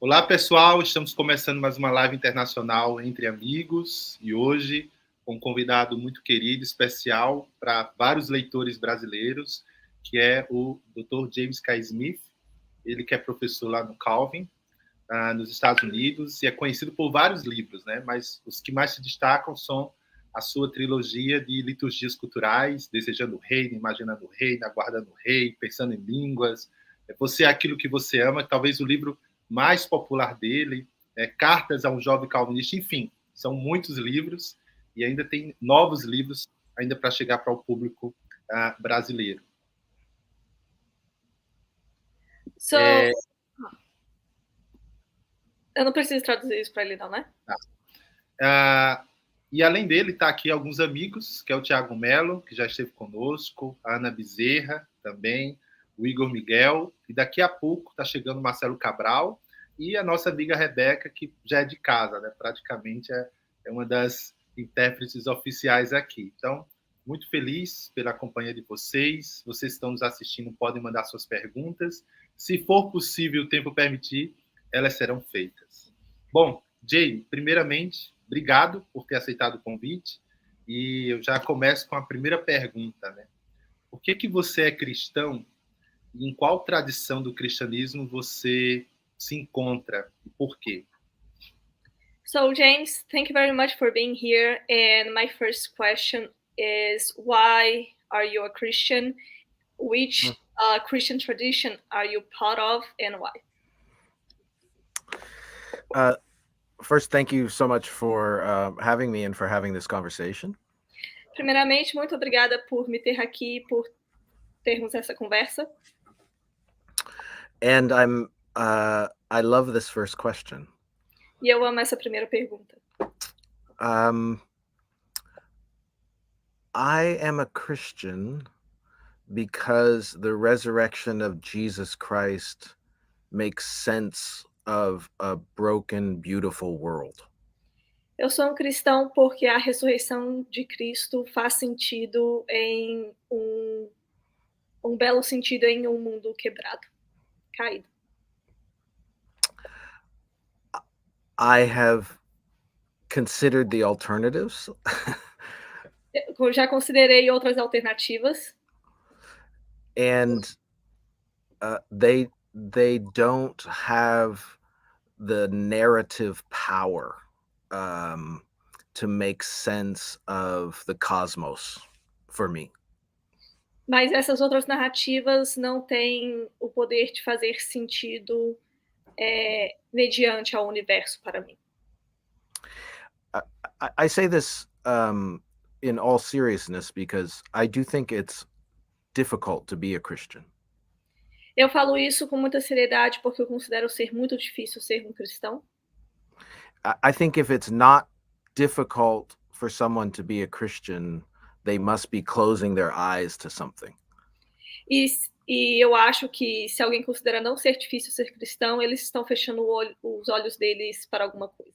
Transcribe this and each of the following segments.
Olá, pessoal. Estamos começando mais uma live internacional Entre Amigos e hoje com um convidado muito querido, especial para vários leitores brasileiros, que é o Dr. James K. Smith. Ele que é professor lá no Calvin, nos Estados Unidos, e é conhecido por vários livros, né? Mas os que mais se destacam são a sua trilogia de liturgias culturais, Desejando o Reino, Imaginando o Reino, Aguardando o Rei, Pensando em Línguas, Você, aquilo que você ama, talvez o livro mais popular dele, Cartas a um Jovem Calvinista, enfim, são muitos livros e ainda tem novos livros ainda para chegar para o público brasileiro. So, eu não preciso traduzir isso para ele, não, né? E além dele, está aqui alguns amigos, que é o Tiago Melo, que já esteve conosco, a Ana Bezerra também, o Igor Miguel, e daqui a pouco está chegando o Marcelo Cabral e a nossa amiga Rebeca, que já é de casa, né? Praticamente é uma das intérpretes oficiais aqui. Então, muito feliz pela companhia de vocês. Vocês que estão nos assistindo podem mandar suas perguntas. Se for possível, o tempo permitir, elas serão feitas. Bom, Jay, primeiramente, obrigado por ter aceitado o convite. E eu já começo com a primeira pergunta, né? Por que você é cristão e em qual tradição do cristianismo você se encontra e por quê? So, James, thank you very much for being here. And my first question is, why are you a Christian? Which Christian tradition are you part of and why? First, thank you so much for having me and for having this conversation. Primeiramente, muito obrigada por me ter aqui, por termos essa conversa. And I love this first question. E eu amo essa primeira pergunta. I am a Christian because the resurrection of Jesus Christ makes sense of a broken, beautiful world. Eu sou cristão porque a ressurreição de Cristo faz sentido em um belo sentido em um mundo quebrado, caído. I have considered the alternatives. Eu já considerei outras alternativas. And they don't have the narrative power to make sense of the cosmos for me. Mas essas outras narrativas não têm o poder de fazer sentido mediante ao universo para mim. I say this in all seriousness because I do think it's difficult to be a Christian. Eu falo isso com muita seriedade porque eu considero ser muito difícil ser cristão. I think if it's not difficult for someone to be a Christian, they must be closing their eyes to something. E eu acho que se alguém considera não ser difícil ser cristão, eles estão fechando os olhos deles para alguma coisa.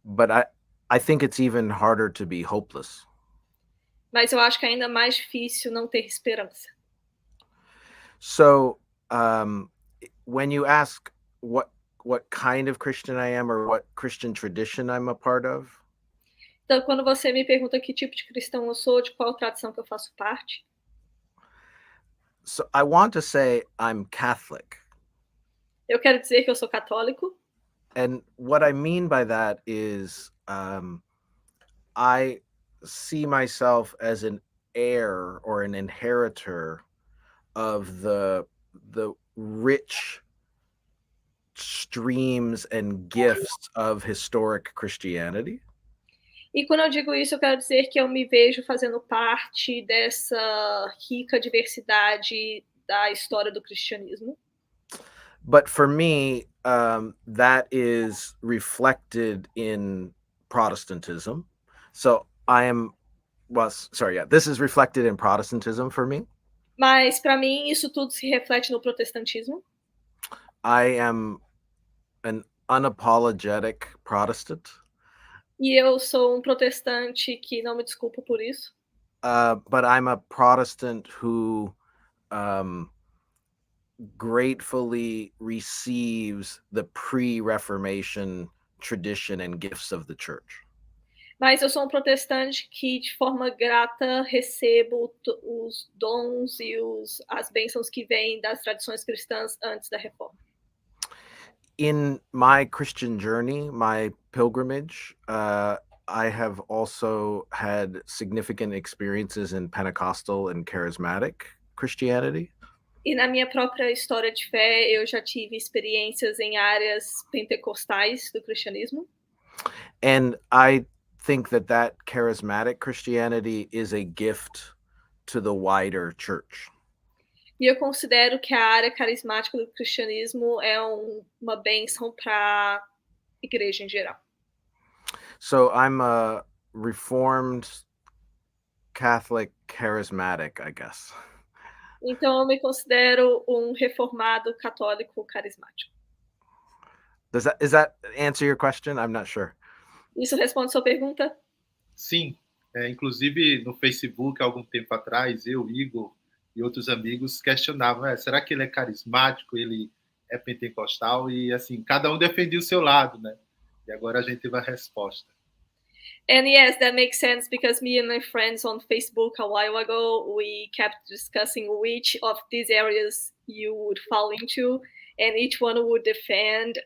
But I think it's even harder to be hopeless. Mas eu acho que é ainda mais difícil não ter esperança. So, when you ask what kind of Christian I am or what Christian tradition I'm a part of, então, quando você me pergunta que tipo de cristão eu sou, de qual tradição que eu faço parte, so I want to say I'm Catholic. Eu quero dizer que eu sou católico. And what I mean by that is I see myself as an heir or an inheritor of the rich streams and gifts of historic Christianity. E quando eu digo isso, eu quero dizer que eu me vejo fazendo parte dessa rica diversidade da história do cristianismo. But for me, that is reflected in Protestantism. So this is reflected in Protestantism for me. Mas para mim isso tudo se reflete no protestantismo. I am an unapologetic Protestant. E eu sou protestante que não me desculpo por isso. But I'm a Protestant who gratefully receives the pre-Reformation tradition and gifts of the church. Mas eu sou protestante que, de forma grata, recebo os dons e as bênçãos que vêm das tradições cristãs antes da reforma. In my Christian journey, my pilgrimage, I have also had significant experiences in Pentecostal and charismatic Christianity. E na minha própria história de fé, eu já tive experiências em áreas pentecostais do cristianismo. And I think that charismatic Christianity is a gift to the wider church. E eu considero que a área carismática do cristianismo é uma bênção para a igreja em geral. So I'm a Reformed Catholic charismatic, I guess. Então eu me considero reformado católico carismático. Does that answer your question? I'm not sure. Isso responde sua pergunta? Sim. Inclusive, no Facebook, há algum tempo atrás, eu, Igor e outros amigos questionavam, será que ele é carismático, ele é pentecostal? E, assim, cada um defendia o seu lado, né? E agora a gente teve a resposta. And yes, that makes sense because me and my friends on Facebook a while ago, we kept discussing which of these areas you would fall into, and each one would defend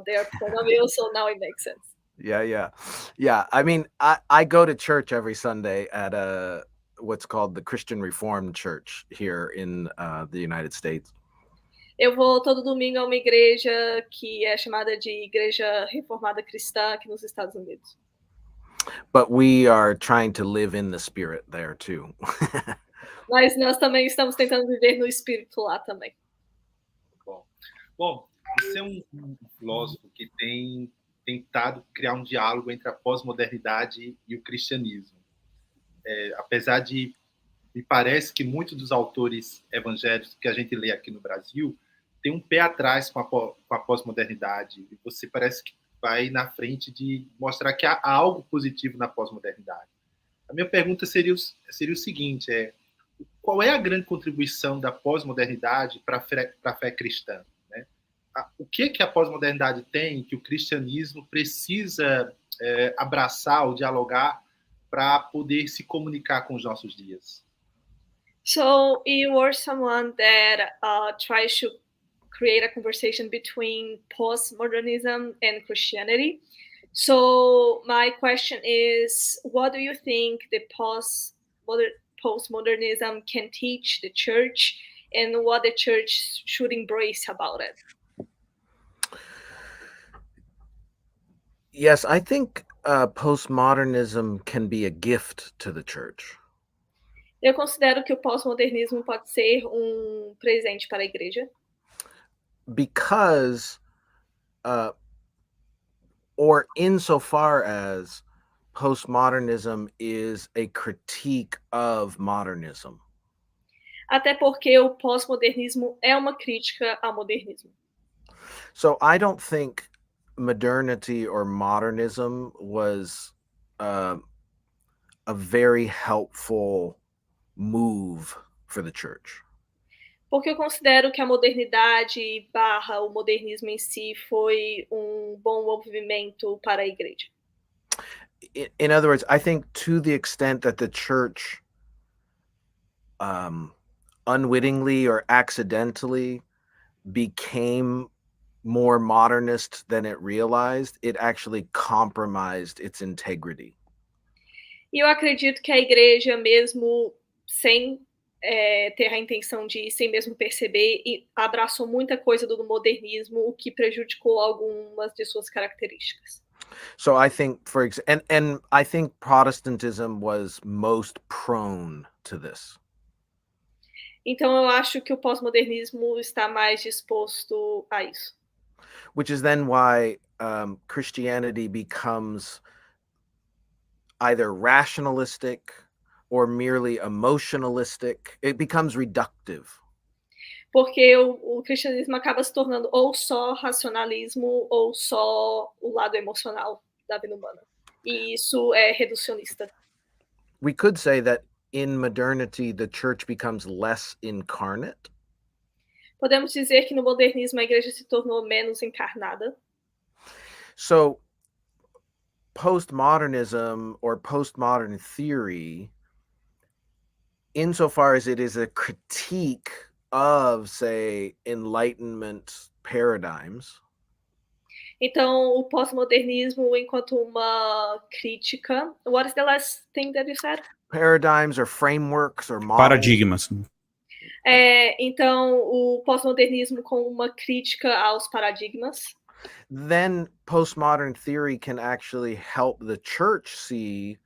their point of view, so now it makes sense. Yeah. I mean, I go to church every Sunday at what's called the Christian Reformed Church here in the United States. Eu vou todo domingo a uma igreja que é chamada de Igreja Reformada Cristã aqui nos Estados Unidos. But we are trying to live in the spirit there too. Mas nós também estamos tentando viver no espírito lá também. Bom, você é um filósofo que tem tentado criar um diálogo entre a pós-modernidade e o cristianismo. Apesar de, me parece que muitos dos autores evangélicos que a gente lê aqui no Brasil têm um pé atrás com a pós-modernidade. E você parece que vai na frente de mostrar que há algo positivo na pós-modernidade. A minha pergunta seria o seguinte, qual é a grande contribuição da pós-modernidade para a fé cristã? Né? O que a pós-modernidade tem que o cristianismo precisa abraçar ou dialogar para poder se comunicar com os nossos dias? So you are someone that tries to create a conversation between postmodernism and Christianity. So my question is, what do you think the postmodernism can teach the church and what the church should embrace about it? Yes, I think postmodernism can be a gift to the church. Eu considero que o pós-modernismo pode ser presente para a igreja. Because, or insofar as postmodernism is a critique of modernism. Até porque o pós-modernismo é uma crítica ao modernismo. So I don't think modernity or modernism was a very helpful move for the church. Porque eu considero que a modernidade / o modernismo em si foi bom movimento para a igreja. In other words, I think to the extent that the church unwittingly or accidentally became more modernist than it realized, it actually compromised its integrity. E eu acredito que a igreja, mesmo sem ter a intenção de, sem mesmo perceber, e abraçou muita coisa do modernismo, o que prejudicou algumas de suas características. So I think, and I think Protestantism was most prone to this. Então eu acho que o pós-modernismo está mais disposto a isso. Which is then why Christianity becomes either rationalistic or merely emotionalistic. It becomes reductive. Porque o cristianismo acaba se tornando ou só racionalismo ou só o lado emocional da vida humana. E isso é reducionista. We could say that in modernity, the church becomes less incarnate. Podemos dizer que no modernismo a igreja se tornou menos encarnada? So postmodernism or postmodern theory, insofar as it is a critique of, say, Enlightenment paradigms, Então, o pós-modernismo enquanto uma crítica. What is the last thing that you said? paradigms or frameworks or models. Paradigmas. Então, o pós-modernismo como uma crítica aos paradigmas. Then postmodern theory can actually help the church see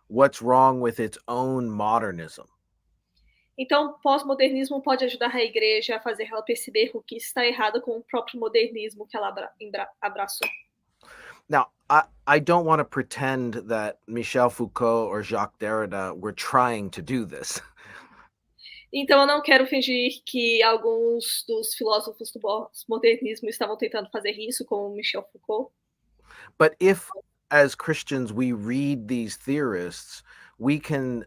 what's wrong with its own modernism. Então, o pós-modernismo pode ajudar a igreja a fazer ela perceber o que está errado com o próprio modernismo que ela abraçou. Now, I don't want to pretend that Michel Foucault or Jacques Derrida were trying to do this. Então, eu não quero fingir que alguns dos filósofos do pós-modernismo estavam tentando fazer isso, como Michel Foucault. But if, as Christians, we read these theorists, we can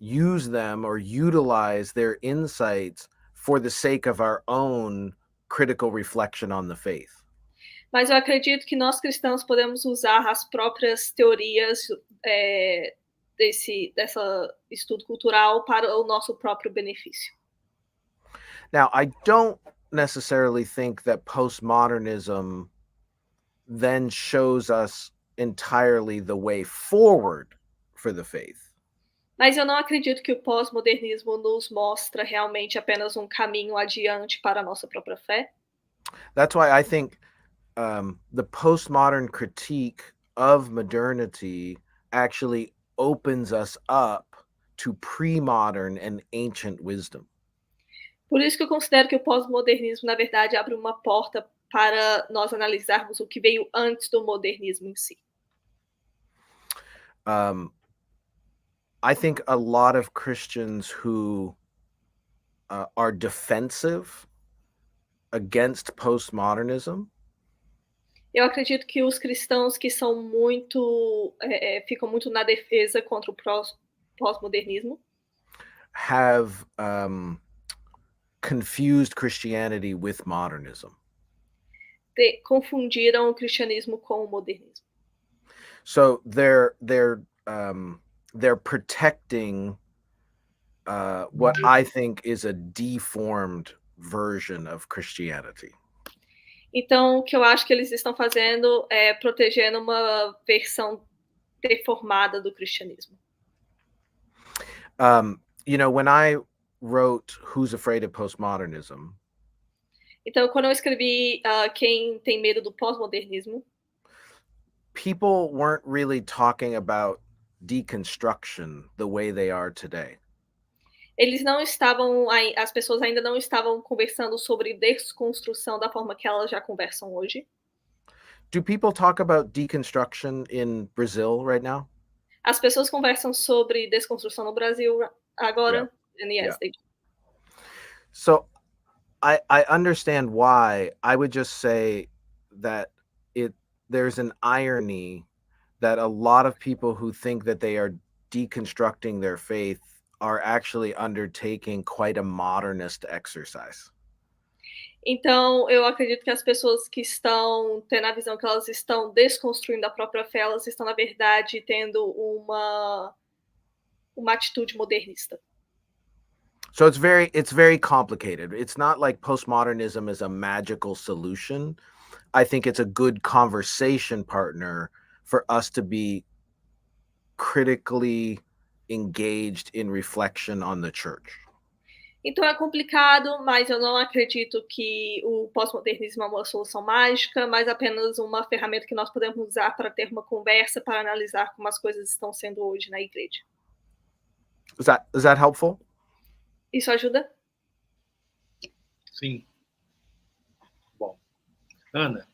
use them or utilize their insights for the sake of our own critical reflection on the faith. Mas eu acredito que nós cristãos podemos usar as próprias teorias desse estudo cultural para o nosso próprio benefício. Now, I don't necessarily think that postmodernism then shows us entirely the way forward for the faith. Mas eu não acredito que o pós-modernismo nos mostra realmente apenas um caminho adiante para a nossa própria fé. That's why I think the postmodern critique of modernity actually opens us up to pre-modern and ancient wisdom. Por isso que eu considero que o pós-modernismo, na verdade, abre uma porta para nós analisarmos o que veio antes do modernismo em si. I think a lot of Christians who are defensive against postmodernism. Eu acredito que os cristãos que são muito ficam muito na defesa contra o pós-modernismo have confused Christianity with modernism. Confundiram o cristianismo com o modernismo. So they're protecting what I think is a deformed version of Christianity. Então, o que eu acho que eles estão fazendo é protegendo uma versão deformada do cristianismo. When I wrote Who's Afraid of Postmodernism? Então, quando eu escrevi Quem tem medo do pós-modernismo, people weren't really talking about deconstruction the way they are today. As pessoas ainda não estavam conversando sobre desconstrução da forma que elas já conversam hoje. Do people talk about deconstruction in Brazil right now? As pessoas conversam sobre desconstrução no Brasil agora? Yeah. And yes, they do. So I understand why. I would just say that there's an irony that a lot of people who think that they are deconstructing their faith are actually undertaking quite a modernist exercise. Então, eu acredito que as pessoas que estão tendo a visão que elas estão desconstruindo a própria fé, elas estão, na verdade, tendo uma atitude modernista. So it's very complicated. It's not like postmodernism is a magical solution. I think it's a good conversation partner for us to be critically engaged in reflection on the church. Então é complicado, mas eu não acredito que o pós-modernismo é uma solução mágica, mas apenas uma ferramenta que nós podemos usar para ter uma conversa, para analisar como as coisas estão sendo hoje na igreja. Is that helpful? Isso ajuda? Sim. Bom. Ana?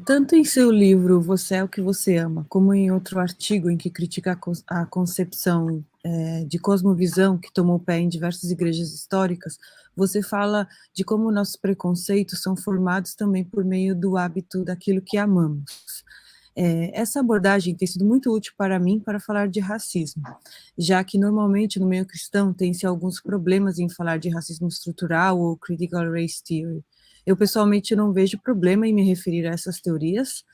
Tanto em seu livro Você é o que você ama, como em outro artigo em que critica a concepção de cosmovisão que tomou pé em diversas igrejas históricas, você fala de como nossos preconceitos são formados também por meio do hábito daquilo que amamos. Essa abordagem tem sido muito útil para mim para falar de racismo, já que normalmente no meio cristão tem-se alguns problemas em falar de racismo estrutural ou critical race theory. Eu pessoalmente não vejo problema em me referir a essas teorias,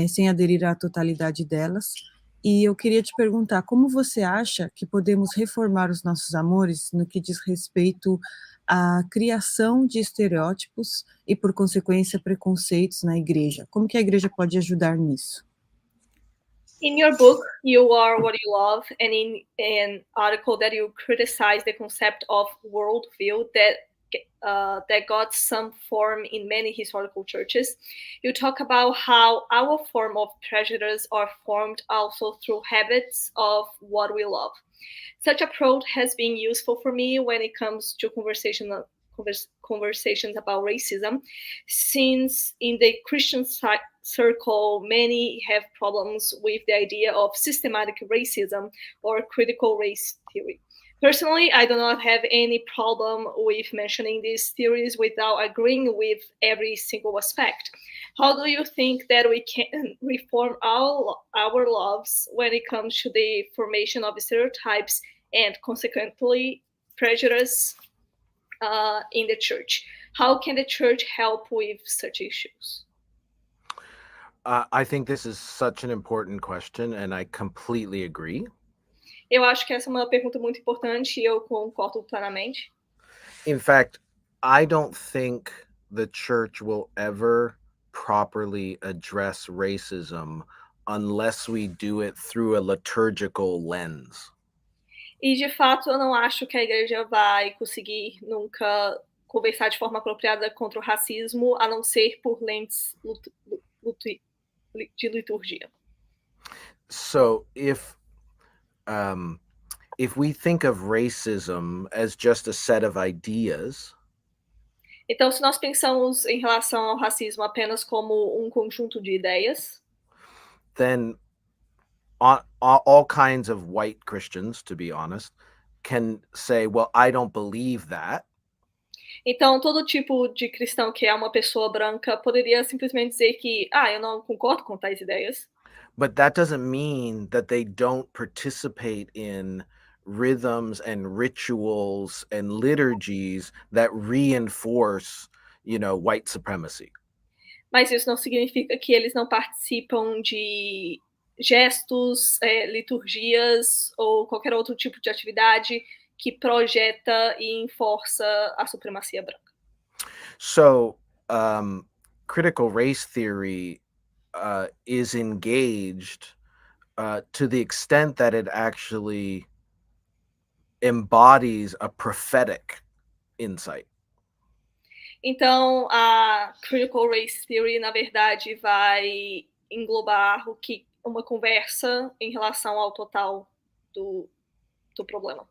sem aderir à totalidade delas, e eu queria te perguntar, como você acha que podemos reformar os nossos amores no que diz respeito à criação de estereótipos e, por consequência, preconceitos na igreja? Como que a igreja pode ajudar nisso? In your book, You Are What You Love, and in an article that you criticize the concept of worldview that got some form in many historical churches, you talk about how our form of prejudice are formed also through habits of what we love. Such approach has been useful for me when it comes to conversations about racism, since in the Christian circle, many have problems with the idea of systematic racism or critical race theory. Personally, I do not have any problem with mentioning these theories without agreeing with every single aspect. How do you think that we can reform our loves when it comes to the formation of stereotypes and consequently prejudice in the church? How can the church help with such issues? I think this is such an important question, and I completely agree. Eu acho que essa é uma pergunta muito importante e eu concordo plenamente. In fact, I don't think the church will ever properly address racism unless we do it through a liturgical lens. E, de fato, eu não acho que a igreja vai conseguir nunca conversar de forma apropriada contra o racismo, a não ser por lentes de liturgia. So if we think of racism as just a set of ideas, então, se nós pensamos em relação ao racismo apenas como um conjunto de ideias, then all kinds of white Christians, to be honest, can say, well, I don't believe that. Então, todo tipo de cristão que é uma pessoa branca poderia simplesmente dizer que, eu não concordo com tais ideias. But that doesn't mean that they don't participate in rhythms and rituals and liturgies that reinforce, white supremacy. Mas isso não significa que eles não participam de gestos, liturgias ou qualquer outro tipo de atividade que projeta e enforça a supremacia branca. So, critical race theory is engaged to the extent that it actually embodies a prophetic insight. Então, a critical race theory, na verdade, vai englobar uma conversa em relação ao total do problema.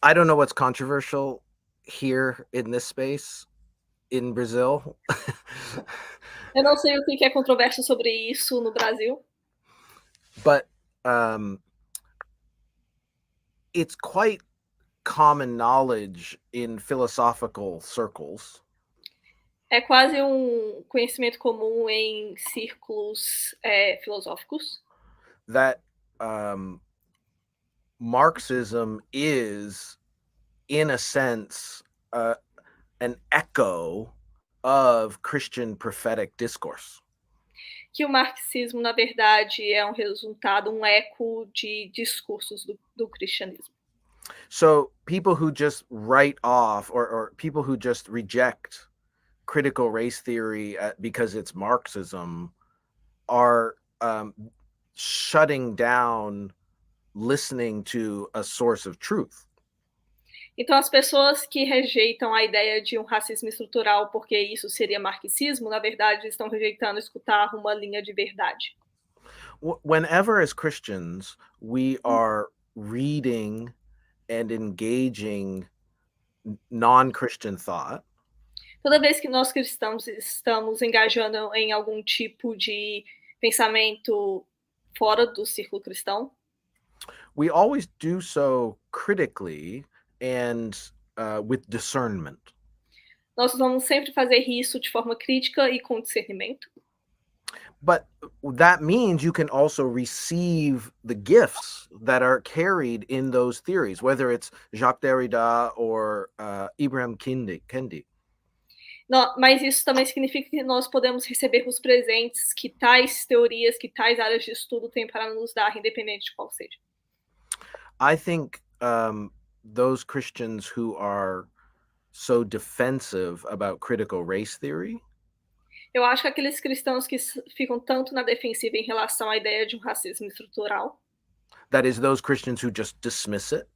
I don't know what's controversial here in this space in Brazil. Eu não sei o que é controverso sobre isso no Brasil. But it's quite common knowledge in philosophical circles. É quase um conhecimento comum em círculos filosóficos. That Marxism is, in a sense, an echo of Christian prophetic discourse. Que o marxismo, na verdade, é um resultado, um eco de discursos do cristianismo. So people who just write off or people who just reject critical race theory because it's Marxism are shutting down listening to a source of truth. Então, as pessoas que rejeitam a ideia de um racismo estrutural porque isso seria marxismo, na verdade, estão rejeitando escutar uma linha de verdade. Whenever, as Christians, we are reading and engaging non-Christian thought, toda vez que nós cristãos estamos engajando em algum tipo de pensamento fora do círculo cristão, we always do so critically and with discernment. Nós vamos sempre fazer isso de forma crítica e com discernimento. But that means you can also receive the gifts that are carried in those theories, whether it's Jacques Derrida or Ibrahim Kendi. Não, mas isso também significa que nós podemos receber os presentes que tais teorias, que tais áreas de estudo têm para nos dar, independente de qual seja. I think those Christians who are so defensive about critical race theory, Eu acho que aqueles cristãos que ficam tanto na defensiva em relação à ideia de um racismo estrutural, that is, those Christians who just dismiss it,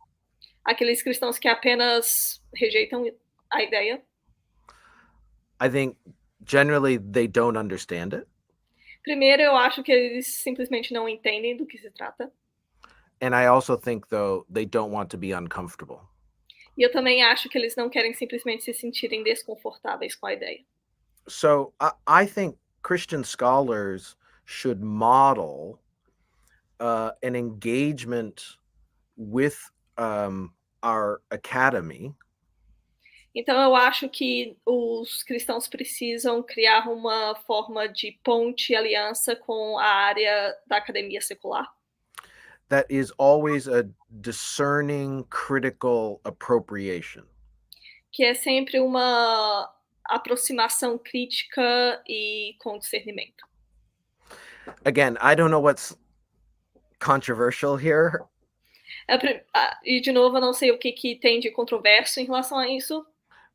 aqueles cristãos que apenas rejeitam a ideia, I think generally they don't understand it. primeiro eu acho que eles simplesmente não entendem do que se trata. And I also think, though, they don't want to be uncomfortable. E eu também acho que eles não querem simplesmente se sentirem desconfortáveis com a ideia. So I think Christian scholars should model an engagement with our academy. Então eu acho que os cristãos precisam criar uma forma de ponte e aliança com a área da academia secular. That is always a discerning, critical appropriation. Que é sempre uma aproximação crítica e com discernimento. Again, I don't know what's controversial here. E de novo, eu não sei o que tem de controverso em relação a isso.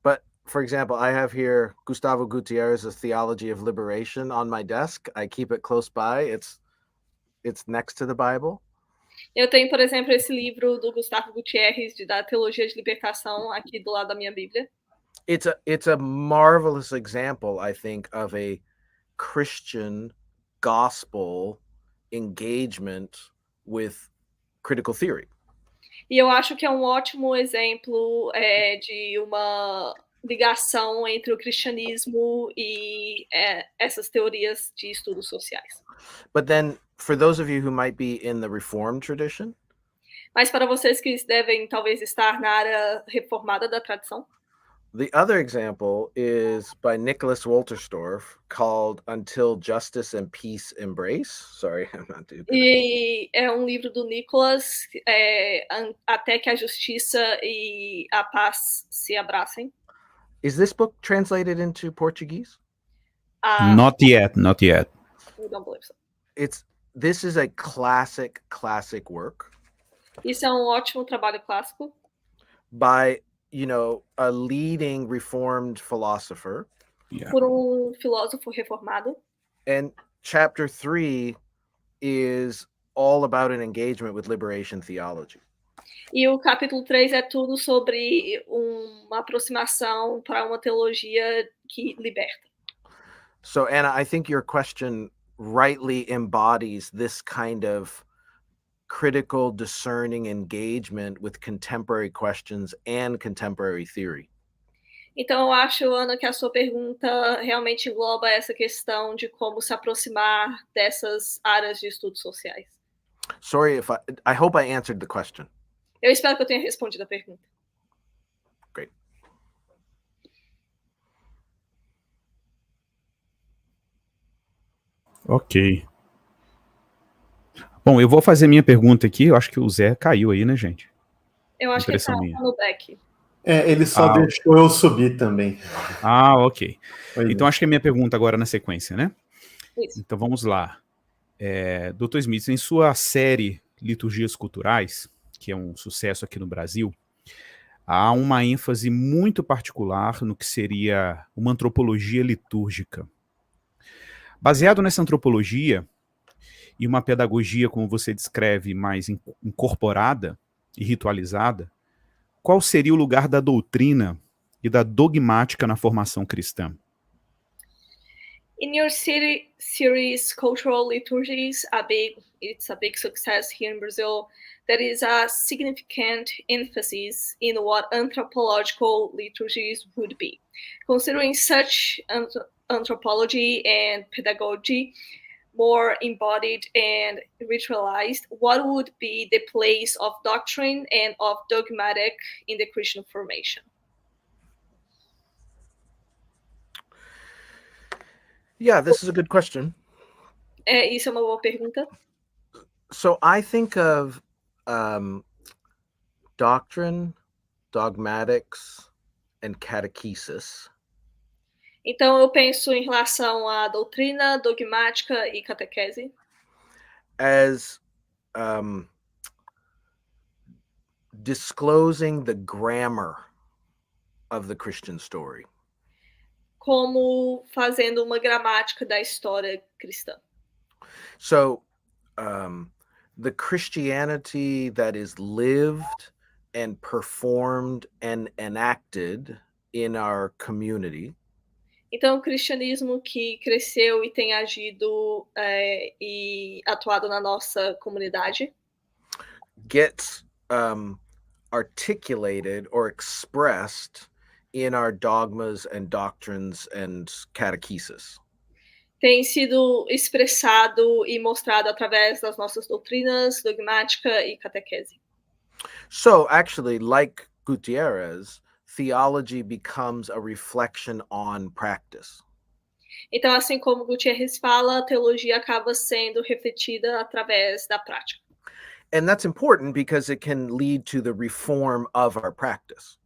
But for example, I have here Gustavo Gutierrez's Theology of Liberation on my desk. I keep it close by. It's next to the Bible. Eu tenho, por exemplo, esse livro do Gustavo Gutierrez da Teologia de Libertação aqui do lado da minha Bíblia. It's a marvelous example, I think, of a Christian gospel engagement with critical theory. E eu acho que é um ótimo exemplo de uma ligação entre o cristianismo e essas teorias de estudos sociais. But then, for those of you who might be in the Reformed tradition, mas para vocês que devem talvez estar na área reformada da tradição, the other example is by Nicholas Wolterstorff called Until Justice and Peace Embrace. Sorry, I'm not doing that. E é um livro do Nicholas, Até que a Justiça e a Paz se abracem. Is this book translated into Portuguese? Not yet. I don't believe so. This is a classic work. Isso é um ótimo trabalho clássico. By a leading Reformed philosopher. Yeah. Por filósofo reformado. And chapter 3 is all about an engagement with liberation theology. E o capítulo 3 é tudo sobre uma aproximação para uma teologia que liberta. So, Anna, I think your question rightly embodies this kind of critical, discerning engagement with contemporary questions and contemporary theory. Então, eu acho, Ana, que a sua pergunta realmente engloba essa questão de como se aproximar dessas áreas de estudos sociais. Sorry if I hope I answered the question. Eu espero que eu tenha respondido a pergunta. Great. Ok. Bom, eu vou fazer minha pergunta aqui. Eu acho que o Zé caiu aí, né, gente? Eu acho que ele tá no back. Ele só deixou eu subir também. Ok. Então acho que é a minha pergunta agora na sequência, né? Isso. Então vamos lá. Dr. Smith, em sua série Liturgias Culturais, que é um sucesso aqui no Brasil, há uma ênfase muito particular no que seria uma antropologia litúrgica. Baseado nessa antropologia e uma pedagogia, como você descreve, mais incorporada e ritualizada, qual seria o lugar da doutrina e da dogmática na formação cristã? In your series Cultural Liturgies, it's a big success here in Brazil. There is a significant emphasis in what anthropological liturgies would be. Considering such anthropology and pedagogy more embodied and ritualized, what would be the place of doctrine and of dogmatic in the Christian formation? Yeah, this is a good question. Isso é uma boa pergunta. So I think of doctrine, dogmatics, and catechesis. Então, eu penso em relação à doutrina, dogmática e catequese as disclosing the grammar of the Christian story. como fazendo uma gramática da história cristã. So the Christianity that is lived and performed and enacted in our community Então, o cristianismo que cresceu e tem agido e atuado na nossa comunidade gets articulated or expressed in our dogmas and doctrines and catechesis. tem sido expressado e mostrado através das nossas doutrinas, dogmática e catequese. So actually, like Gutierrez, theology becomes a reflection on practice. Então, assim como Gutierrez fala, a teologia acaba sendo refletida através da prática. And that's important because it can lead to the reform of our practice.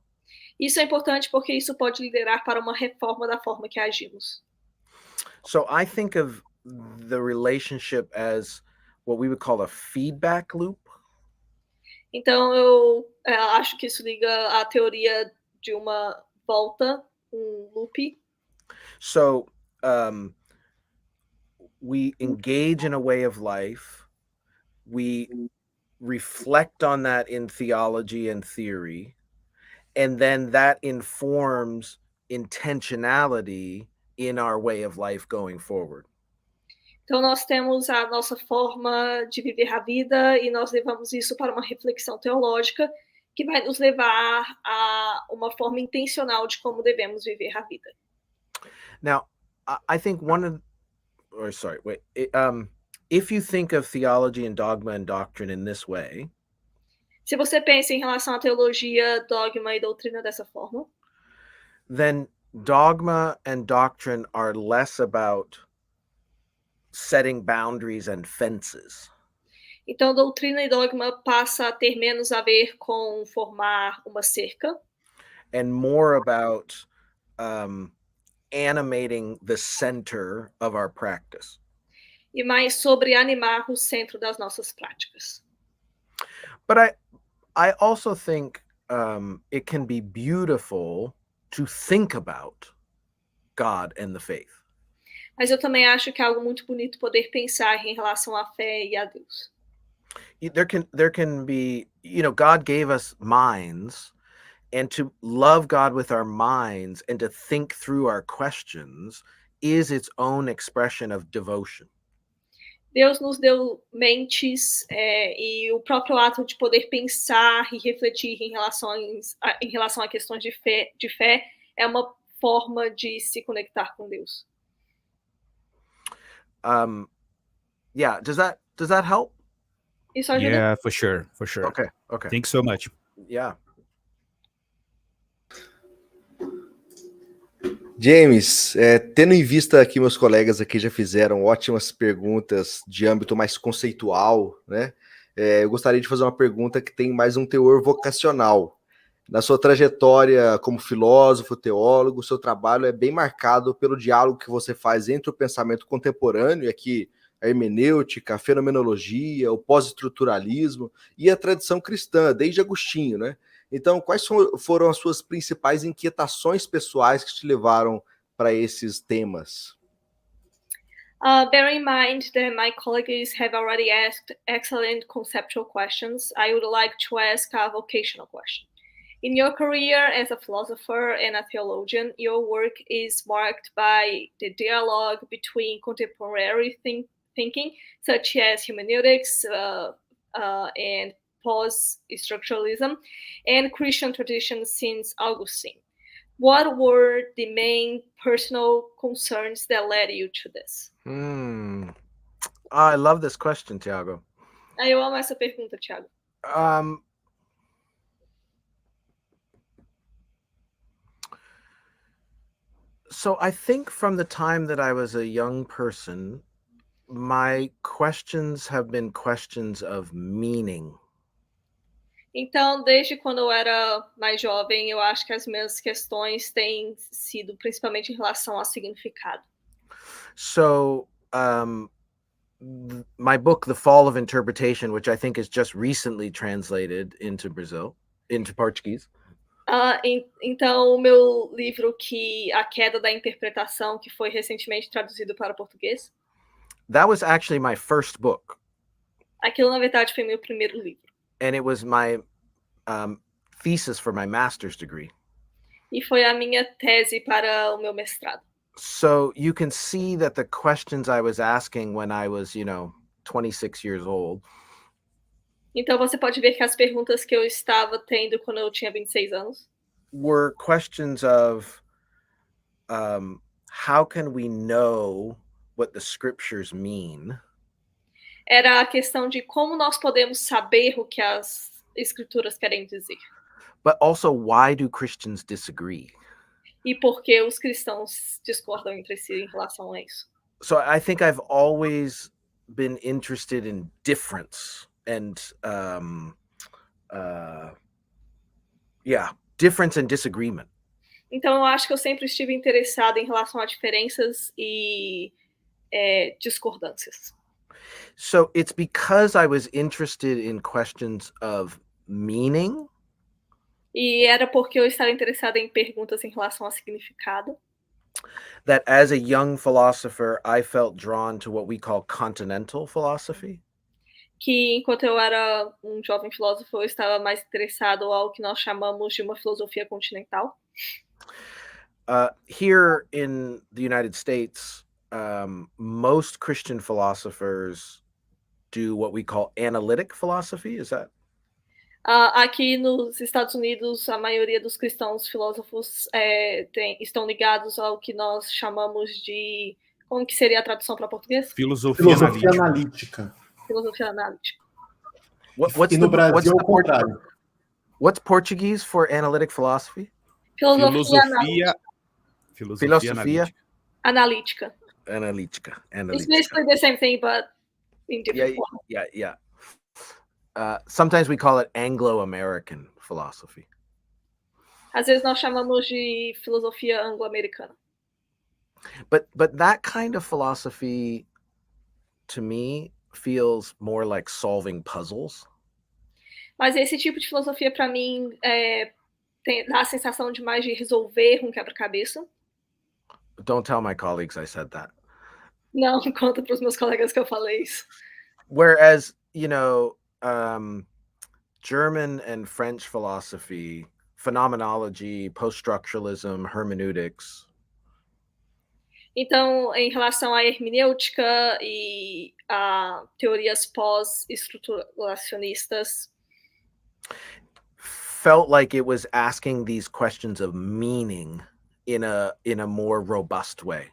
Isso é importante porque isso pode liderar para uma reforma da forma que agimos. So I think of the relationship as what we would call a feedback loop. Então, eu acho que isso liga à teoria de uma volta, loop. So we engage in a way of life. We reflect on that in theology and theory. And then that informs intentionality in our way of life going forward. Então, nós temos a nossa forma de viver a vida e nós levamos isso para uma reflexão teológica que vai nos levar a uma forma intencional de como devemos viver a vida. Now, I think if you think of theology and dogma and doctrine in this way, se você pensa em relação à teologia, dogma e doutrina dessa forma, then dogma and doctrine are less about setting boundaries and fences. Então, doutrina e dogma passa a ter menos a ver com formar uma cerca. And more about animating the center of our practice. E mais sobre animar o centro das nossas práticas. But I also think it can be beautiful to think about God and the faith. Mas eu também acho que é algo muito bonito poder pensar em relação à fé e a Deus. There can be, God gave us minds, and to love God with our minds and to think through our questions is its own expression of devotion. Deus nos deu mentes e o próprio ato de poder pensar e refletir em relação a questões de fé é uma forma de se conectar com Deus. Yeah, does that help? Isso ajuda? Yeah, for sure. Okay. Thanks so much. Yeah. James, tendo em vista que meus colegas aqui já fizeram ótimas perguntas de âmbito mais conceitual, né? Eu gostaria de fazer uma pergunta que tem mais um teor vocacional. Na sua trajetória como filósofo, teólogo, seu trabalho é bem marcado pelo diálogo que você faz entre o pensamento contemporâneo, e aqui a hermenêutica, a fenomenologia, o pós-estruturalismo e a tradição cristã, desde Agostinho, né? Então, quais foram as suas principais inquietações pessoais que te levaram para esses temas? Bear in mind that my colleagues have already asked excellent conceptual questions. I would like to ask a vocational question. In your career as a philosopher and a theologian, your work is marked by the dialogue between contemporary thinking, such as hermeneutics and post-structuralism, and Christian tradition since Augustine. What were the main personal concerns that led you to this? I love this question, Tiago. Eu amo essa pergunta, Thiago. So I think from the time that I was a young person, my questions have been questions of meaning. Então, desde quando eu era mais jovem, eu acho que as minhas questões têm sido principalmente em relação ao significado. So, my book, The Fall of Interpretation, which I think is just recently translated into Portuguese. Então, o meu livro, A Queda da Interpretação, que foi recentemente traduzido para o português. That was actually my first book. Aquilo, na verdade, foi meu primeiro livro. And it was my thesis for my master's degree. E foi a minha tese para o meu mestrado. So you can see that the questions I was asking when I was, 26 years old. Então você pode ver que as perguntas que eu estava tendo quando eu tinha 26 anos were questions of how can we know what the scriptures mean? Era a questão de como nós podemos saber o que as escrituras querem dizer. But also, why do Christians disagree? E por que os cristãos discordam entre si em relação a isso? So I think I've always been interested in difference and difference and disagreement. Então eu acho que eu sempre estive interessado em relação a diferenças e discordâncias. So it's because I was interested in questions of meaning. E era porque eu estava interessada em perguntas em relação ao significado. That as a young philosopher, I felt drawn to what we call continental philosophy. Que enquanto eu era jovem filósofo, eu estava mais interessado ao que nós chamamos de uma filosofia continental. Here in the United States, most Christian philosophers do what we call analytic philosophy. Is that? Aqui nos Estados Unidos, a maioria dos cristãos filósofos estão ligados ao que nós chamamos de... Como que seria a tradução para português? Filosofia analítica. Filosofia analítica. E no Brasil é o contrário. What's Portuguese for analytic philosophy? Filosofia analítica. Analítica. It's basically the same thing, but in different form. Yeah. Sometimes we call it Anglo-American philosophy. Às vezes nós chamamos de filosofia anglo-americana. But that kind of philosophy, to me, feels more like solving puzzles. Mas esse tipo de filosofia, para mim, dá a sensação de mais de resolver quebra-cabeça. Don't tell my colleagues I said that. Não, conta para os meus colegas que eu falei isso. Whereas, German and French philosophy, phenomenology, post-structuralism, hermeneutics. Então, em relação à hermenêutica e a teorias pós-estruturacionistas, felt like it was asking these questions of meaning in a more robust way.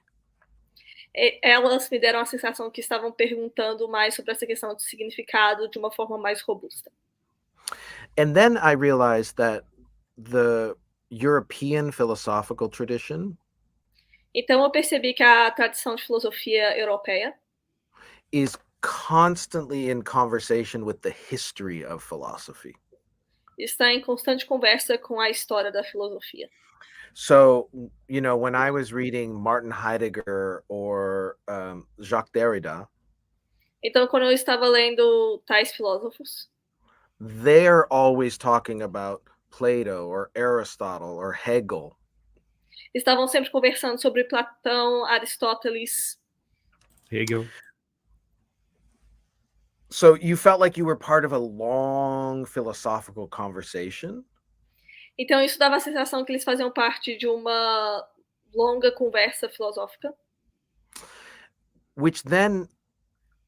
Elas me deram a sensação que estavam perguntando mais sobre essa questão de significado de uma forma mais robusta. And then I realized that the European philosophical tradition Então eu percebi que a tradição de filosofia europeia is constantly in conversation with the history of philosophy. Está em constante conversa com a história da filosofia. So, when I was reading Martin Heidegger or Jacques Derrida, então quando eu estava lendo tais filósofos, they're always talking about Plato or Aristotle or Hegel. Estavam sempre conversando sobre Platão, Aristóteles, Hegel. So you felt like you were part of a long philosophical conversation? Então isso dava a sensação que eles faziam parte de uma longa conversa filosófica. Which then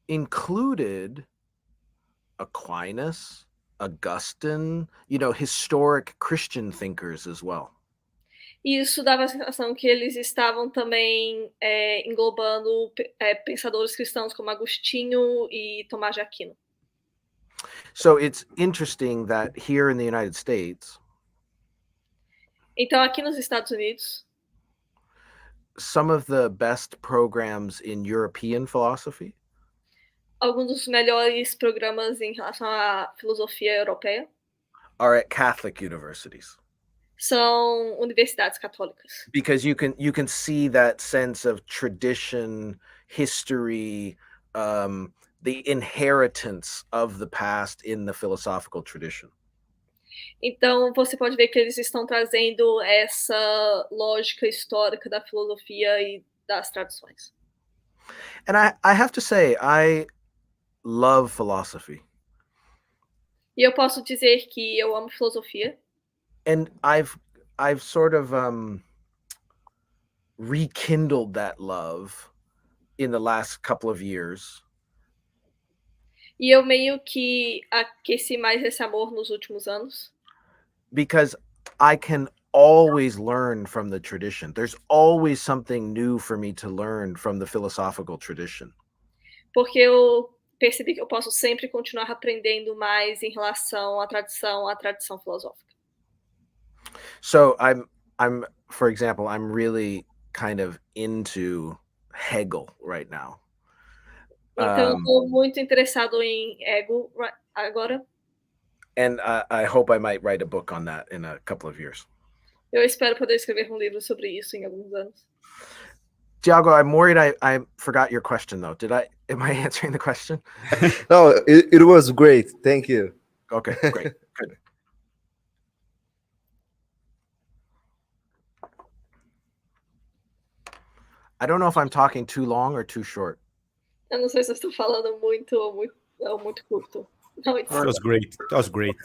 included Aquinas, Augustine, historic Christian thinkers as well. E isso dava a sensação que eles estavam também englobando pensadores cristãos como Agostinho e Tomás de Aquino. So it's interesting that here in the United States, então aqui nos Estados Unidos, some of the best programs in European philosophy alguns dos melhores programas em relação à filosofia europeia are at Catholic universities. são universidades católicas. Because you can see that sense of tradition, history, the inheritance of the past in the philosophical tradition. Então, você pode ver que eles estão trazendo essa lógica histórica da filosofia e das tradições. And I have to say, I love philosophy. E eu posso dizer que eu amo filosofia. And I've sort of rekindled that love in the last couple of years. E eu meio que aqueci mais esse amor nos últimos anos. Because I can always learn from the tradition. There's always something new for me to learn from the philosophical tradition. Porque eu percebi que eu posso sempre continuar aprendendo mais em relação à tradição filosófica. So I'm for example, I'm really kind of into Hegel right now. Então, eu estou muito interessado em Hegel agora. And I hope I might write a book on that in a couple of years. Eu espero poder escrever um livro sobre isso em alguns anos. Tiago, I'm worried I forgot your question though. Am I answering the question? No, it was great. Thank you. Okay, great. Good. I don't know if I'm talking too long or too short. Eu não sei se eu estou falando muito curto. No, That was great. That was great.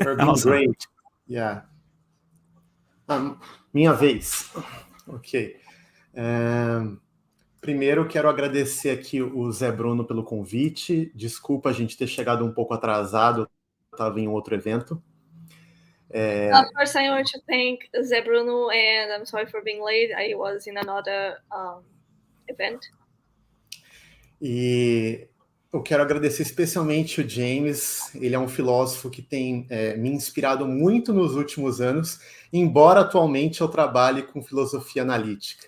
You're doing great. Yeah. Minha vez. Ok. Primeiro, eu quero agradecer aqui o Zé Bruno pelo convite. Desculpa a gente ter chegado um pouco atrasado. Eu estava em outro evento. First, I want to thank Zé Bruno, and I'm sorry for being late. I was in another event. E eu quero agradecer especialmente o James. Ele é um filósofo que tem me inspirado muito nos últimos anos, embora atualmente eu trabalhe com filosofia analítica.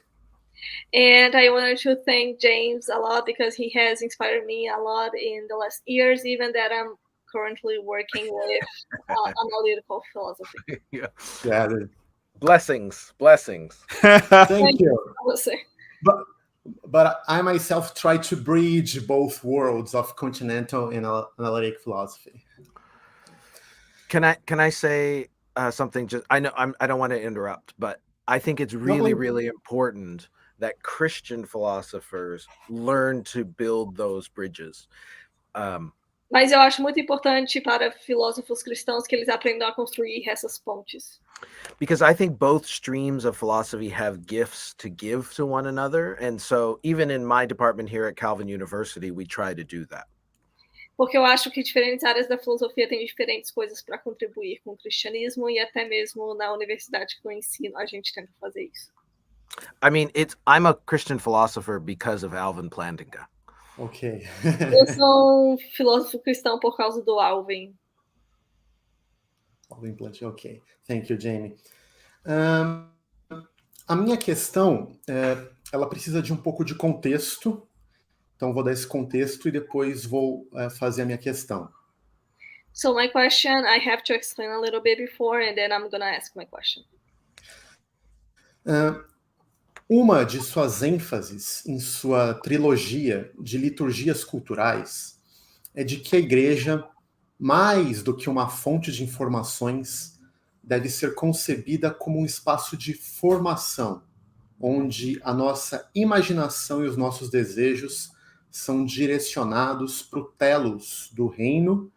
And I wanted to thank James a lot because he has inspired me a lot in the last years, even that I'm currently working with analytical philosophy. Yeah. Blessings. Thank you. Você. But I myself try to bridge both worlds of continental and analytic philosophy. Can I say something? Just I know I don't want to interrupt, but I think it's really important that Christian philosophers learn to build those bridges. Mas eu acho muito importante para filósofos cristãos que eles aprendam a construir essas pontes. Because I think both streams of philosophy have gifts to give to one another. And so even in my department here at Calvin University, we try to do that. Porque eu acho que diferentes áreas da filosofia têm diferentes coisas para contribuir com o cristianismo, e até mesmo na universidade que eu ensino, a gente tenta fazer isso. I mean, I'm a Christian philosopher because of Alvin Plantinga. Ok. Eu sou um filósofo cristão por causa do Alvin. Ok. Thank you, Jamie. A minha questão, ela precisa de um pouco de contexto. Então, vou dar esse contexto e depois vou fazer a minha questão. So my question, I have to explain a little bit before, and then I'm going to ask my question. Uma de suas ênfases em sua trilogia de liturgias culturais é de que a igreja, mais do que uma fonte de informações, deve ser concebida como um espaço de formação, onde a nossa imaginação e os nossos desejos são direcionados para o telos do reino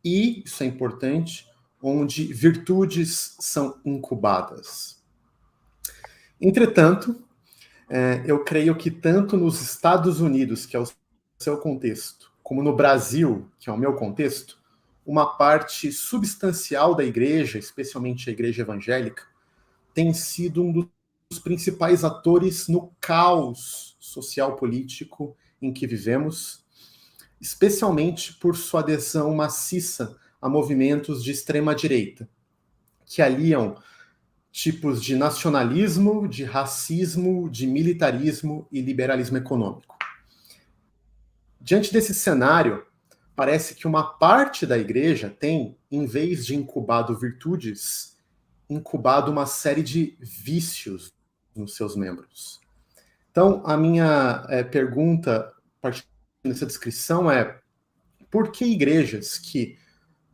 e, isso é importante, onde virtudes são incubadas. Entretanto, eu creio que tanto nos Estados Unidos, que é o seu contexto, como no Brasil, que é o meu contexto, uma parte substancial da igreja, especialmente a igreja evangélica, tem sido um dos principais atores no caos social-político em que vivemos, especialmente por sua adesão maciça a movimentos de extrema-direita, que aliam tipos de nacionalismo, de racismo, de militarismo e liberalismo econômico. Diante desse cenário, parece que uma parte da igreja tem, em vez de incubado virtudes, incubado uma série de vícios nos seus membros. Então, a minha pergunta, partindo dessa descrição, é: por que igrejas que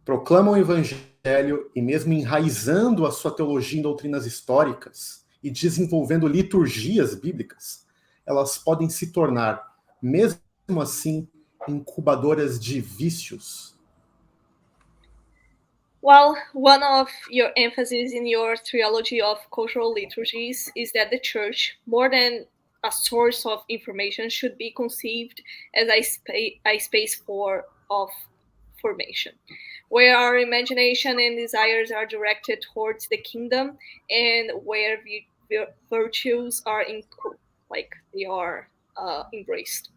proclamam o evangelho e mesmo enraizando a sua teologia em doutrinas históricas e desenvolvendo liturgias bíblicas, elas podem se tornar, mesmo assim, incubadoras de vícios? Well, one of your emphasis in your trilogy of cultural liturgies is that the church, more than a source of information, should be conceived as a space of formation, where our imagination and desires are directed towards the kingdom, and where virtues are embraced.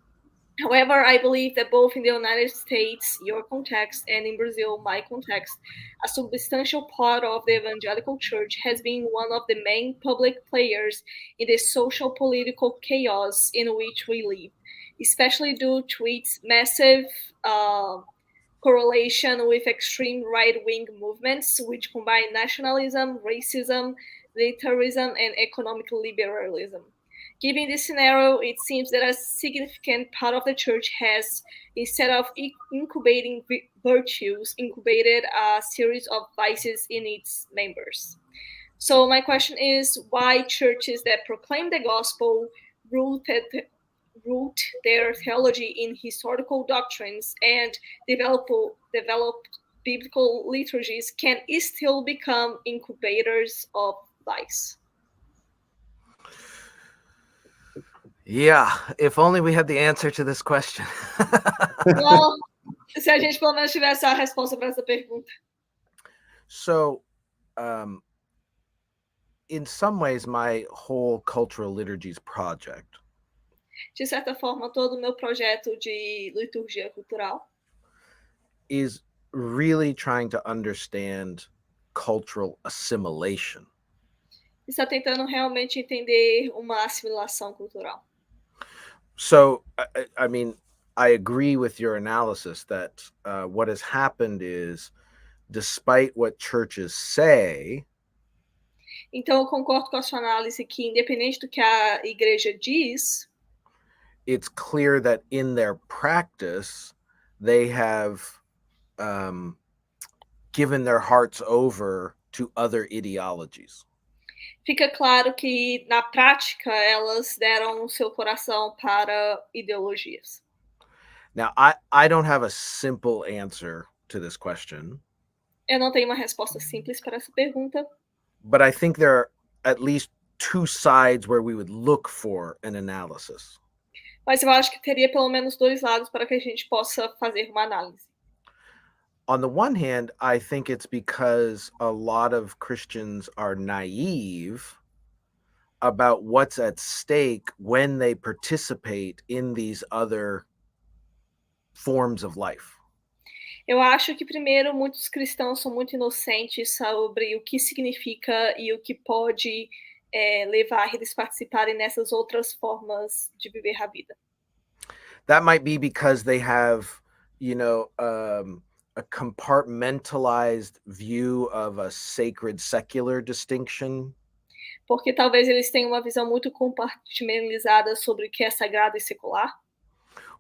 However, I believe that both in the United States, your context, and in Brazil, my context, a substantial part of the evangelical church has been one of the main public players in the social political chaos in which we live, especially due to its massive correlation with extreme right-wing movements which combine nationalism, racism, militarism, and economic liberalism. Given this scenario, it seems that a significant part of the church has, instead of incubating virtues, incubated a series of vices in its members. So my question is, why churches that proclaim the gospel root their theology in historical doctrines and develop biblical liturgies can still become incubators of vice? Yeah, if only we had the answer to this question. Well, se a gente pelo menos tivesse a resposta para essa pergunta. So, in some ways, my whole cultural liturgies project De certa forma, todo o meu projeto de liturgia cultural is really trying to understand cultural assimilation. está tentando realmente entender uma assimilação cultural. So, I mean, I agree with your analysis that what has happened is, despite what churches say, Então, eu concordo com a sua análise que, independente do que a igreja diz, it's clear that in their practice, they have given their hearts over to other ideologies. fica claro que, na prática, elas deram o seu coração para ideologias. Now, I don't have a simple answer to this question. Eu não tenho uma resposta simples para essa pergunta, but I think there are at least two sides where we would look for an analysis. mas eu acho que teria pelo menos dois lados para que a gente possa fazer uma análise. On the one hand, I think it's because a lot of Christians are naive about what's at stake when they participate in these other forms of life. Eu acho que, primeiro, muitos cristãos são muito inocentes sobre o que significa e o que pode levar eles participarem nessas outras formas de viver a vida. That might be because they have, a compartmentalized view of a sacred secular distinction. Porque talvez eles tenham uma visão muito compartimentalizada sobre o que é sagrado e secular.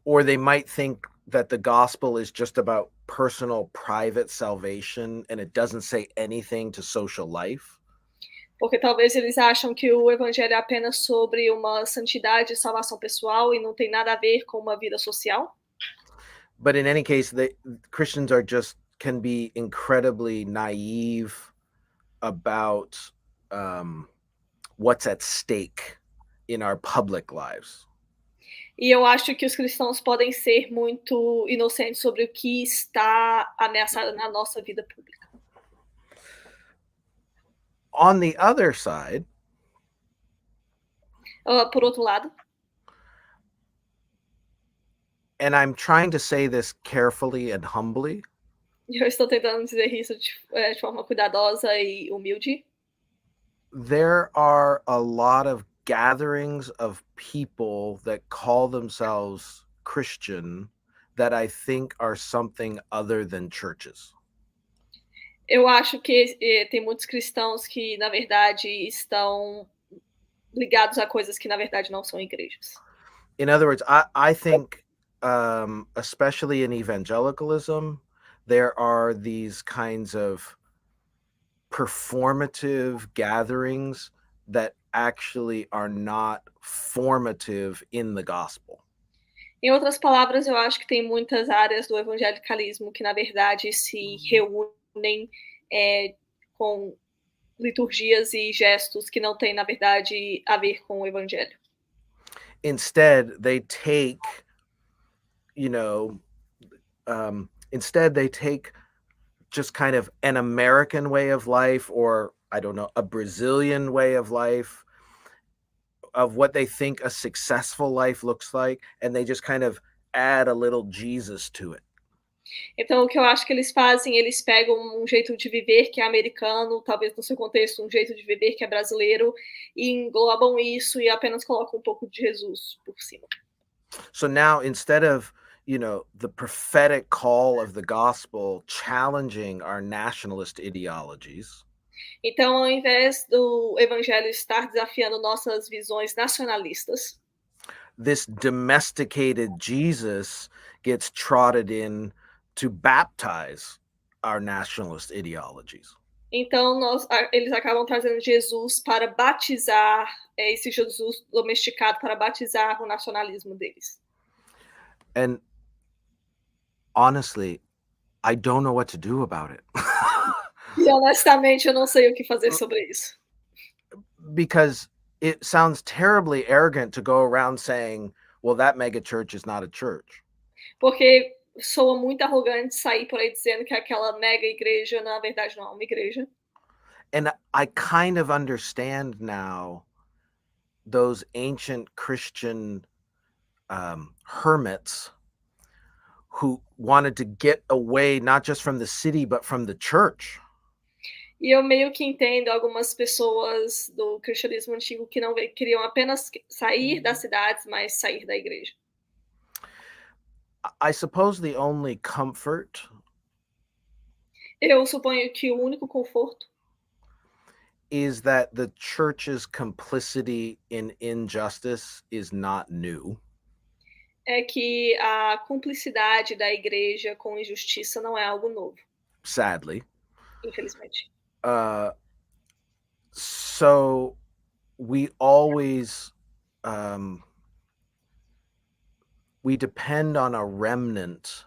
Or they might think that the gospel is just about personal, private salvation and it doesn't say anything to social life. Porque talvez eles acham que o evangelho é apenas sobre uma santidade e salvação pessoal e não tem nada a ver com uma vida social. But in any case, Christians can be incredibly naive about what's at stake in our public lives. E eu acho que os cristãos podem ser muito inocentes sobre o que está ameaçado na nossa vida pública. On the other side, por outro lado, and I'm trying to say this carefully and humbly, eu estou tentando dizer isso de forma cuidadosa e humilde. There are a lot of gatherings of people that call themselves Christian that I think are something other than churches. Eu acho que tem muitos cristãos que, na verdade, estão ligados a coisas que, na verdade, não são igrejas. In other words, I think, especially in evangelicalism, there are these kinds of performative gatherings that actually are not formative in the gospel. Em outras palavras, eu acho que tem muitas áreas do evangelicalismo que, na verdade, se reúnem com liturgias e gestos que não têm, na verdade, a ver com o evangelho. Instead, they take, just kind of an American way of life, or I don't know, a Brazilian way of life, of what they think a successful life looks like, and they just kind of add a little Jesus to it. Então, o que eu acho que eles fazem, eles pegam um jeito de viver que é americano, talvez no seu contexto, um jeito de viver que é brasileiro, e englobam isso e apenas colocam um pouco de Jesus por cima. So now, instead of, the prophetic call of the gospel challenging our nationalist ideologies, então, ao invés do evangelho estar desafiando nossas visões nacionalistas, this domesticated Jesus gets trotted in to baptize our nationalist ideologies. Então, eles acabam trazendo Jesus para batizar, esse Jesus domesticado para batizar o nacionalismo deles. And honestly, I don't know what to do about it. E honestamente, eu não sei o que fazer sobre isso. Because it sounds terribly arrogant to go around saying, well, that mega church is not a church. Porque soa muito arrogante sair por aí dizendo que aquela mega igreja, na verdade, não é uma igreja. And I kind of understand now those ancient Christian hermits who wanted to get away not just from the city, but from the church. E eu meio que entendo algumas pessoas do cristianismo antigo que não queriam apenas sair das cidades, mas sair da igreja. I suppose the only comfort Eu suponho que o único conforto is that the church's complicity in injustice is not new. é que a cumplicidade da igreja com injustiça não é algo novo. Sadly. Infelizmente. So we always we depend on a remnant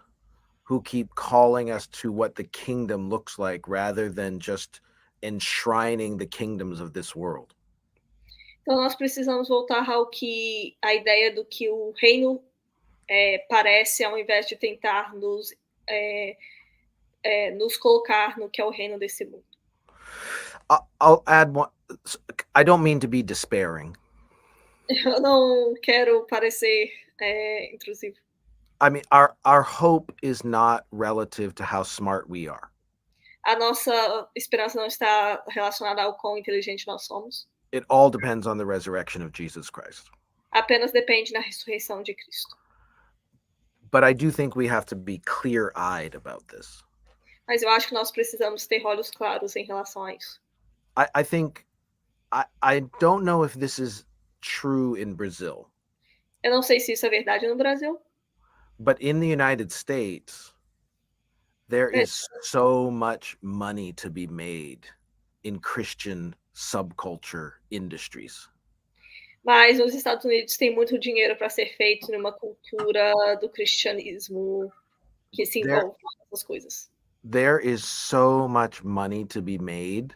who keep calling us to what the kingdom looks like rather than just enshrining the kingdoms of this world. Então nós precisamos voltar ao que a ideia do que o reino parece, ao invés de tentar nos colocar no que é o reino desse mundo. I'll add one. I don't mean to be despairing. Eu não quero parecer intrusivo. I mean, our hope is not relative to how smart we are. A nossa esperança não está relacionada ao quão inteligente nós somos. It all depends on the resurrection of Jesus Christ. Apenas depende da ressurreição de Cristo. But I do think we have to be clear-eyed about this. Mas eu acho que nós precisamos ter olhos claros em relação a isso. I think I don't know if this is true in Brazil. Eu não sei se isso é verdade no Brasil. But in the United States, there is so much money to be made in Christian subculture industries. Mas nos Estados Unidos tem muito dinheiro para ser feito numa cultura do cristianismo que se envolve com essas coisas. There is so much money to be made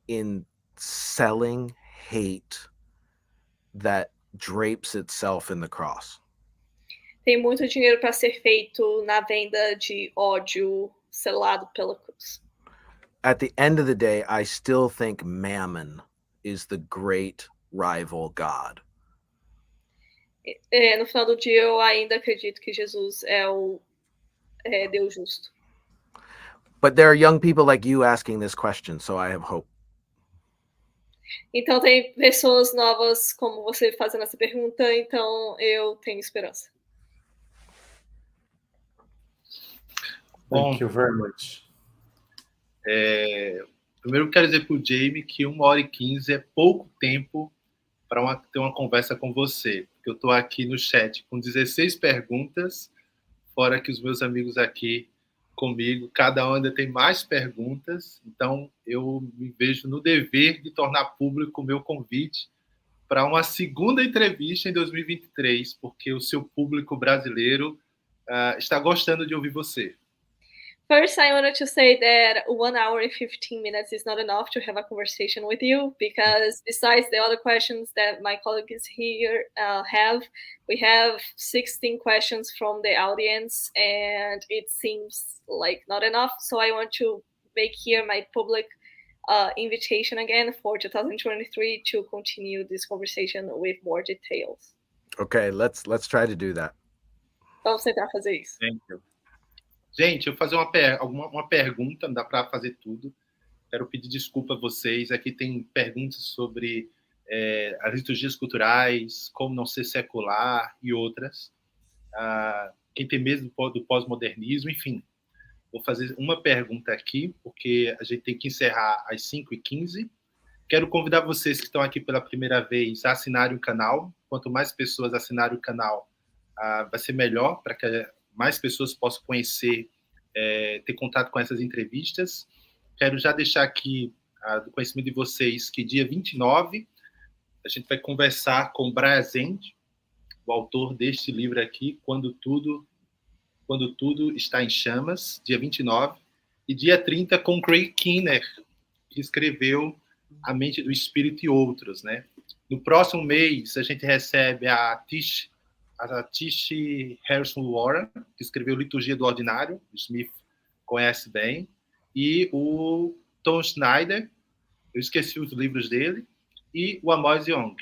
in selling hate that drapes itself in the cross. Tem muito dinheiro para ser feito na venda de ódio selado pela cruz. At the end of the day, I still think Mammon is the great rival God. No final do dia, eu ainda acredito que Jesus é o Deus justo. But there are young people like you asking this question, so I have hope. Então tem pessoas novas como você fazendo essa pergunta, então eu tenho esperança. Thank you very much. Primeiro, quero dizer para o Jamie que 1h15 é pouco tempo para ter uma conversa com você. Porque eu estou aqui no chat com 16 perguntas, fora que os meus amigos aqui comigo, cada um ainda tem mais perguntas. Então, eu me vejo no dever de tornar público o meu convite para uma segunda entrevista em 2023, porque o seu público brasileiro está gostando de ouvir você. First, I wanted to say that 1 hour and 15 minutes is not enough to have a conversation with you, because besides the other questions that my colleagues here we have 16 questions from the audience, and it seems like not enough. So I want to make here my public invitation again for 2023 to continue this conversation with more details. Okay, let's try to do that. Vamos tentar fazer isso. Thank you. Gente, eu vou fazer uma pergunta, não dá para fazer tudo. Quero pedir desculpa a vocês. Aqui tem perguntas sobre as liturgias culturais, como não ser secular e outras. Quem tem medo do pós-modernismo, enfim. Vou fazer uma pergunta aqui, porque a gente tem que encerrar às 5h15. Quero convidar vocês que estão aqui pela primeira vez a assinarem o canal. Quanto mais pessoas assinarem o canal, vai ser melhor, para que mais pessoas possam conhecer, ter contato com essas entrevistas. Quero já deixar aqui do conhecimento de vocês que dia 29 a gente vai conversar com Brian Zend, o autor deste livro aqui, Quando Tudo Está em Chamas, dia 29, e dia 30 com Craig Kinner, que escreveu A Mente do Espírito e Outros, né? No próximo mês a gente recebe a Tish Harrison Warren, que escreveu Liturgia do Ordinário, o Smith conhece bem, e o Tom Schneider, eu esqueci os livros dele, e o Amos Young.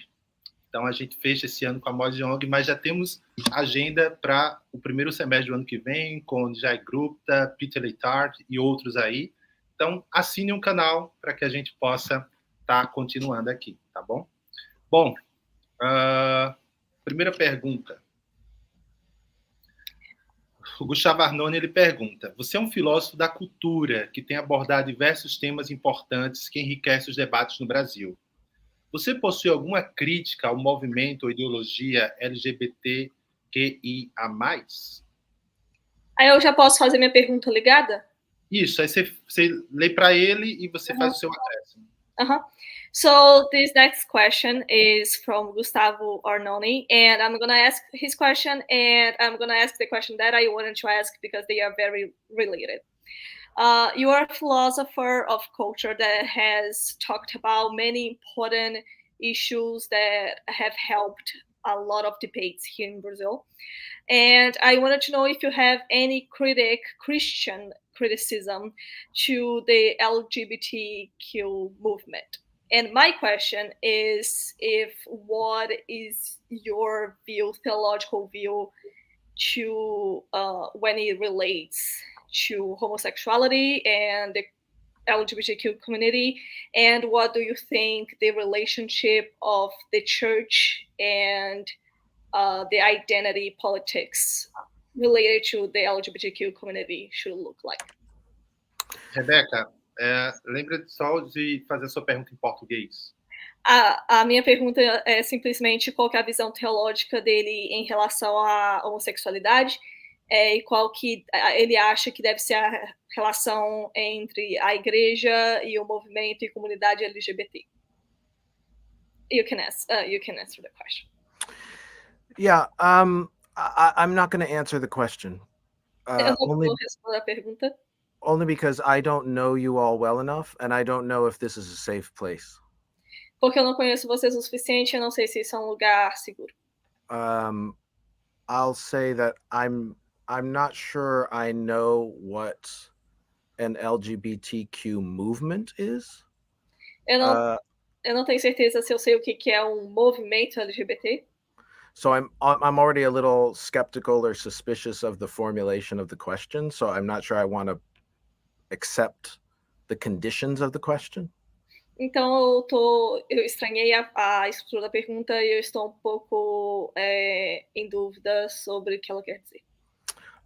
Então a gente fecha esse ano com Amos Young, mas já temos agenda para o primeiro semestre do ano que vem, com Jai Gupta, Peter Leitard e outros aí. Então assine um canal para que a gente possa estar continuando aqui, tá bom? Bom, primeira pergunta. O Gustavo Arnone, ele pergunta: você é um filósofo da cultura que tem abordado diversos temas importantes que enriquecem os debates no Brasil. Você possui alguma crítica ao movimento ou ideologia LGBTQIA+? Aí eu já posso fazer minha pergunta ligada? Isso, aí você lê para ele e você faz o seu acréscimo. So this next question is from Gustavo Arnone, and I'm going to ask his question, and I'm going to ask the question that I wanted to ask because they are very related. You are a philosopher of culture that has talked about many important issues that have helped a lot of debates here in Brazil. And I wanted to know if you have any Christian criticism to the LGBTQ movement. And my question is, what is your theological view to when it relates to homosexuality and the LGBTQ community, and what do you think the relationship of the church and the identity politics related to the LGBTQ community should look like? Rebeca, lembra só de fazer a sua pergunta em português. A minha pergunta é simplesmente qual que é a visão teológica dele em relação à homossexualidade, e qual que ele acha que deve ser a relação entre a igreja e o movimento e comunidade LGBT. You can answer the question. Yeah, I'm not going to answer the question. Eu não vou responder a pergunta. Only because I don't know you all well enough, and I don't know if this is a safe place. Porque eu não conheço vocês o suficiente, eu não sei se isso é um lugar seguro. I'll say that I'm not sure I know what an LGBTQ movement is. Eu não tenho certeza se eu sei o que é um movimento LGBT. So I'm already a little skeptical or suspicious of the formulation of the question, so I'm not sure I want to accept the conditions of the question. Então eu estranhei a estrutura da pergunta e eu estou um pouco em dúvida sobre o que ela quer dizer.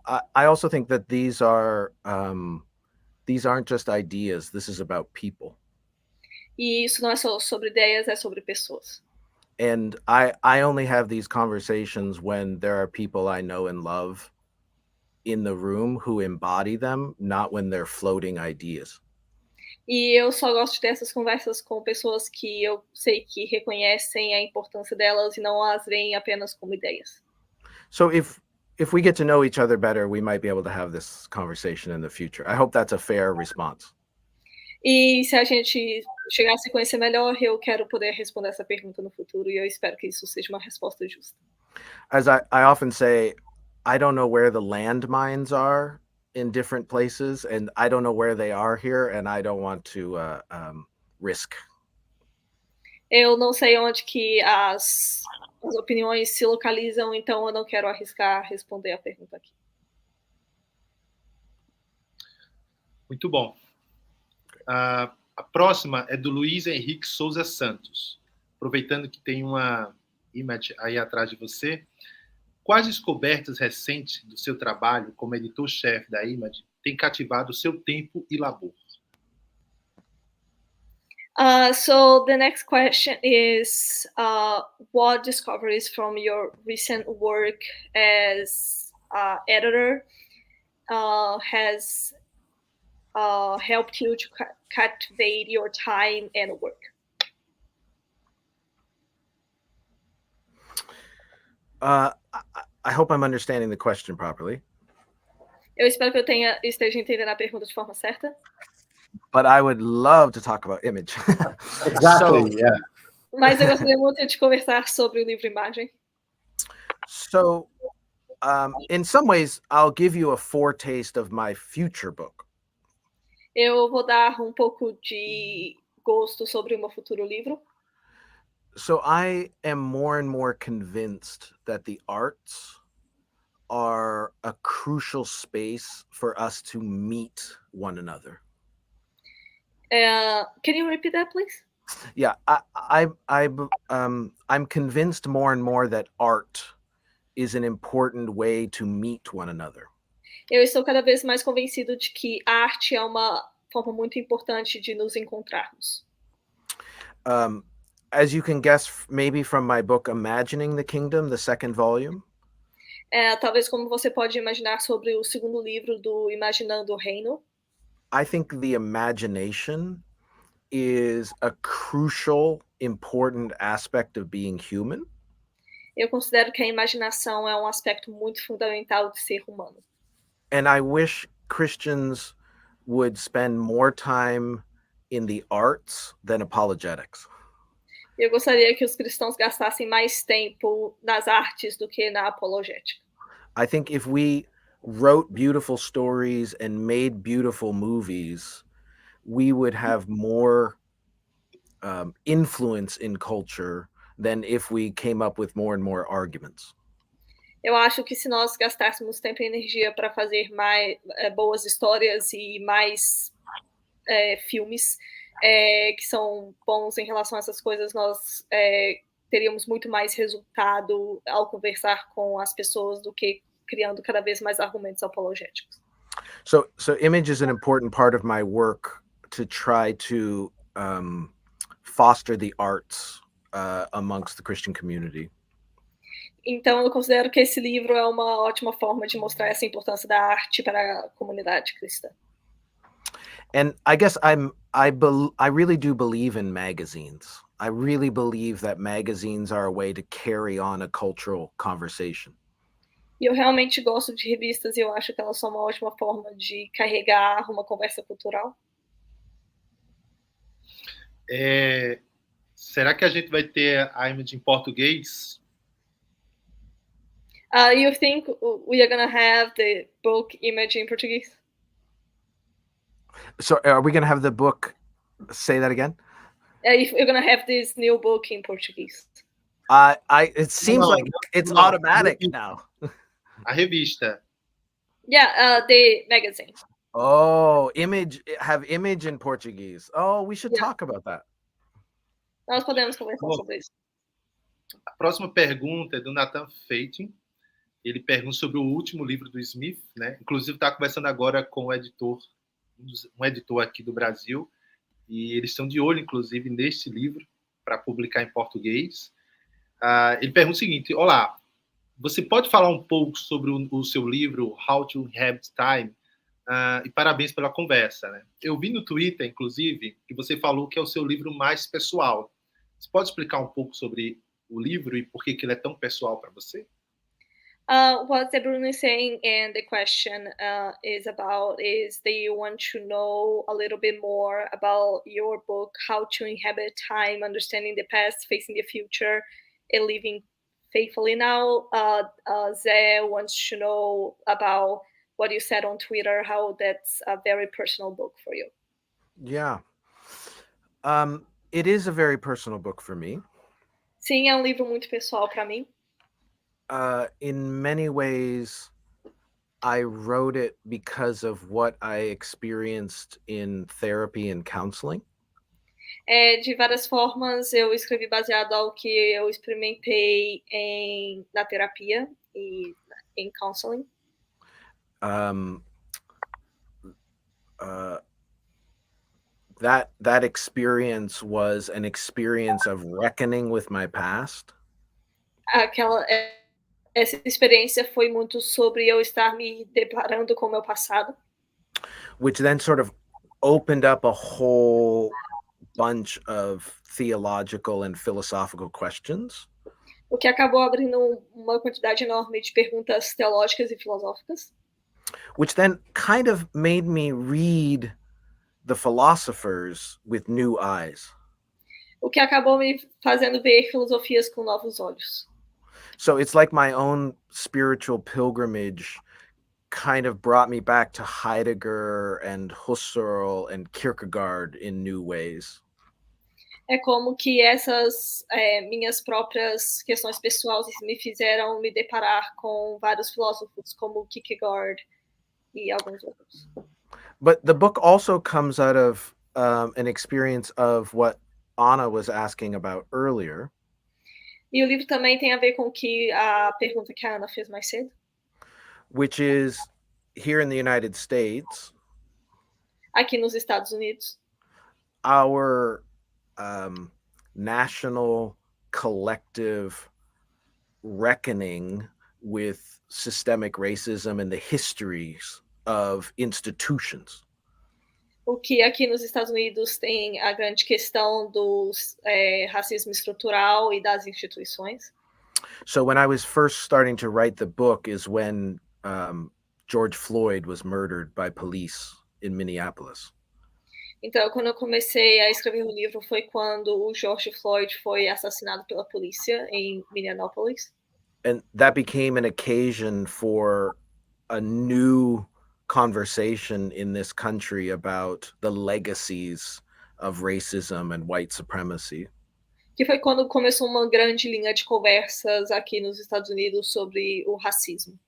I also think that these aren't just ideas. This is about people. E isso não é só sobre ideias, é sobre pessoas. And I only have these conversations when there are people I know and love in the room who embody them, not when they're floating ideas. E eu só gosto de ter essas conversas com pessoas que eu sei que reconhecem a importância delas e não as veem apenas como ideias. So if we get to know each other better, we might be able to have this conversation in the future. I hope that's a fair response. E se a gente chegar a se conhecer melhor, eu quero poder responder essa pergunta no futuro e eu espero que isso seja uma resposta justa. As I often say, I don't know where the landmines are in different places, and I don't know where they are here, and I don't want to risk. Eu não sei onde que as opiniões se localizam, então eu não quero arriscar responder a pergunta aqui. Muito bom. A próxima é do Luiz Henrique Souza Santos. Aproveitando que tem uma image aí atrás de você, quais descobertas recentes do seu trabalho como editor-chefe da Image têm cativado o seu tempo e labor? So the next question is, what discoveries from your recent work as editor has helped you to captivate your time and work? I hope I'm understanding the question properly. Eu espero que eu esteja entendendo a pergunta de forma certa. But I would love to talk about image. Exactly, yeah. Mas eu gostaria muito de conversar sobre o livro-imagem. So, in some ways, I'll give you a foretaste of my future book. Eu vou dar um pouco de gosto sobre o meu futuro livro. So I am more and more convinced that the arts are a crucial space for us to meet one another. Can you repeat that, please? Yeah, I'm convinced more and more that art is an important way to meet one another. Eu estou cada vez mais convencido de que a arte é uma forma muito importante de nos encontrarmos. As you can guess, maybe from my book Imagining the Kingdom, the second volume. Talvez como você pode imaginar sobre o segundo livro do Imaginando o Reino. I think the imagination is a crucial, important aspect of being human. Eu considero que a imaginação é um aspecto muito fundamental de ser humano. And I wish Christians would spend more time in the arts than apologetics. Eu gostaria que os cristãos gastassem mais tempo nas artes do que na apologética. I think if we wrote beautiful stories and made beautiful movies, we would have more influence in culture than if we came up with more and more arguments. Eu acho que se nós gastássemos tempo e energia para fazer mais boas histórias e mais filmes que são bons em relação a essas coisas, nós teríamos muito mais resultado ao conversar com as pessoas do que criando cada vez mais argumentos apologéticos. So image is an important part of my work to try to foster the arts amongst the Christian community. Então, eu considero que esse livro é uma ótima forma de mostrar essa importância da arte para a comunidade cristã. And I guess I really do believe in magazines. I really believe that magazines are a way to carry on a cultural conversation. E eu realmente gosto de revistas e eu acho que elas são uma ótima forma de carregar uma conversa cultural. Será que a gente vai ter a Image em português? You think we are going to have the book Image in Portuguese? So are we going to have the book, say that again? If you're going to have this new book in Portuguese. It seems like it's automatic now. A revista. Yeah, the magazine. Oh, have image in Portuguese. Oh, we should talk about that. Nós podemos conversar sobre isso. A próxima pergunta é do Nathan Feitin. ele pergunta sobre o último livro do Smith, né? Inclusive está conversando agora com o editor, um editor aqui do Brasil, e eles estão de olho, inclusive, neste livro para publicar em português. Ele pergunta o seguinte: olá, você pode falar um pouco sobre o seu livro How to Inhabit Time? E parabéns pela conversa, né? Eu vi no Twitter, inclusive, que você falou que é o seu livro mais pessoal. Você pode explicar um pouco sobre o livro e por que ele é tão pessoal para você? What the Bruno is saying, and the question is they want to know a little bit more about your book, How to Inhabit Time, Understanding the Past, Facing the Future, and Living Faithfully Now. Zé wants to know about what you said on Twitter, how that's a very personal book for you. Yeah. It is a very personal book for me. Sim, é livro muito pessoal para mim. In many ways, I wrote it because of what I experienced in therapy and counseling. De várias formas, eu escrevi baseado ao que eu experimentei na terapia e em counseling. That experience was an experience of reckoning with my past. Essa experiência foi muito sobre eu estar me deparando com o meu passado. Which then sort of opened up a whole bunch of theological and philosophical questions. O que acabou abrindo uma quantidade enorme de perguntas teológicas e filosóficas. Which then kind of made me read the philosophers with new eyes. O que acabou me fazendo ver filosofias com novos olhos. So it's like my own spiritual pilgrimage kind of brought me back to Heidegger and Husserl and Kierkegaard in new ways. É como que essas minhas próprias questões pessoais me fizeram me deparar com vários filósofos como Kierkegaard e alguns outros. But the book also comes out of an experience of what Anna was asking about earlier. E o livro também tem a ver com a pergunta que a Ana fez mais cedo. Which is, here in the United States, aqui nos Estados Unidos, our national collective reckoning with systemic racism and the histories of institutions. O que aqui nos Estados Unidos tem a grande questão do racismo estrutural e das instituições. So when I was first starting to write the book is when George Floyd was murdered by police in Minneapolis. Então, quando eu comecei a escrever o livro foi quando o George Floyd foi assassinado pela polícia em Minneapolis. And that became an occasion for a new conversation in this country about the legacies of racism and white supremacy. Que foi quando começou uma grande linha de conversas aqui nos Estados Unidos sobre o racismo.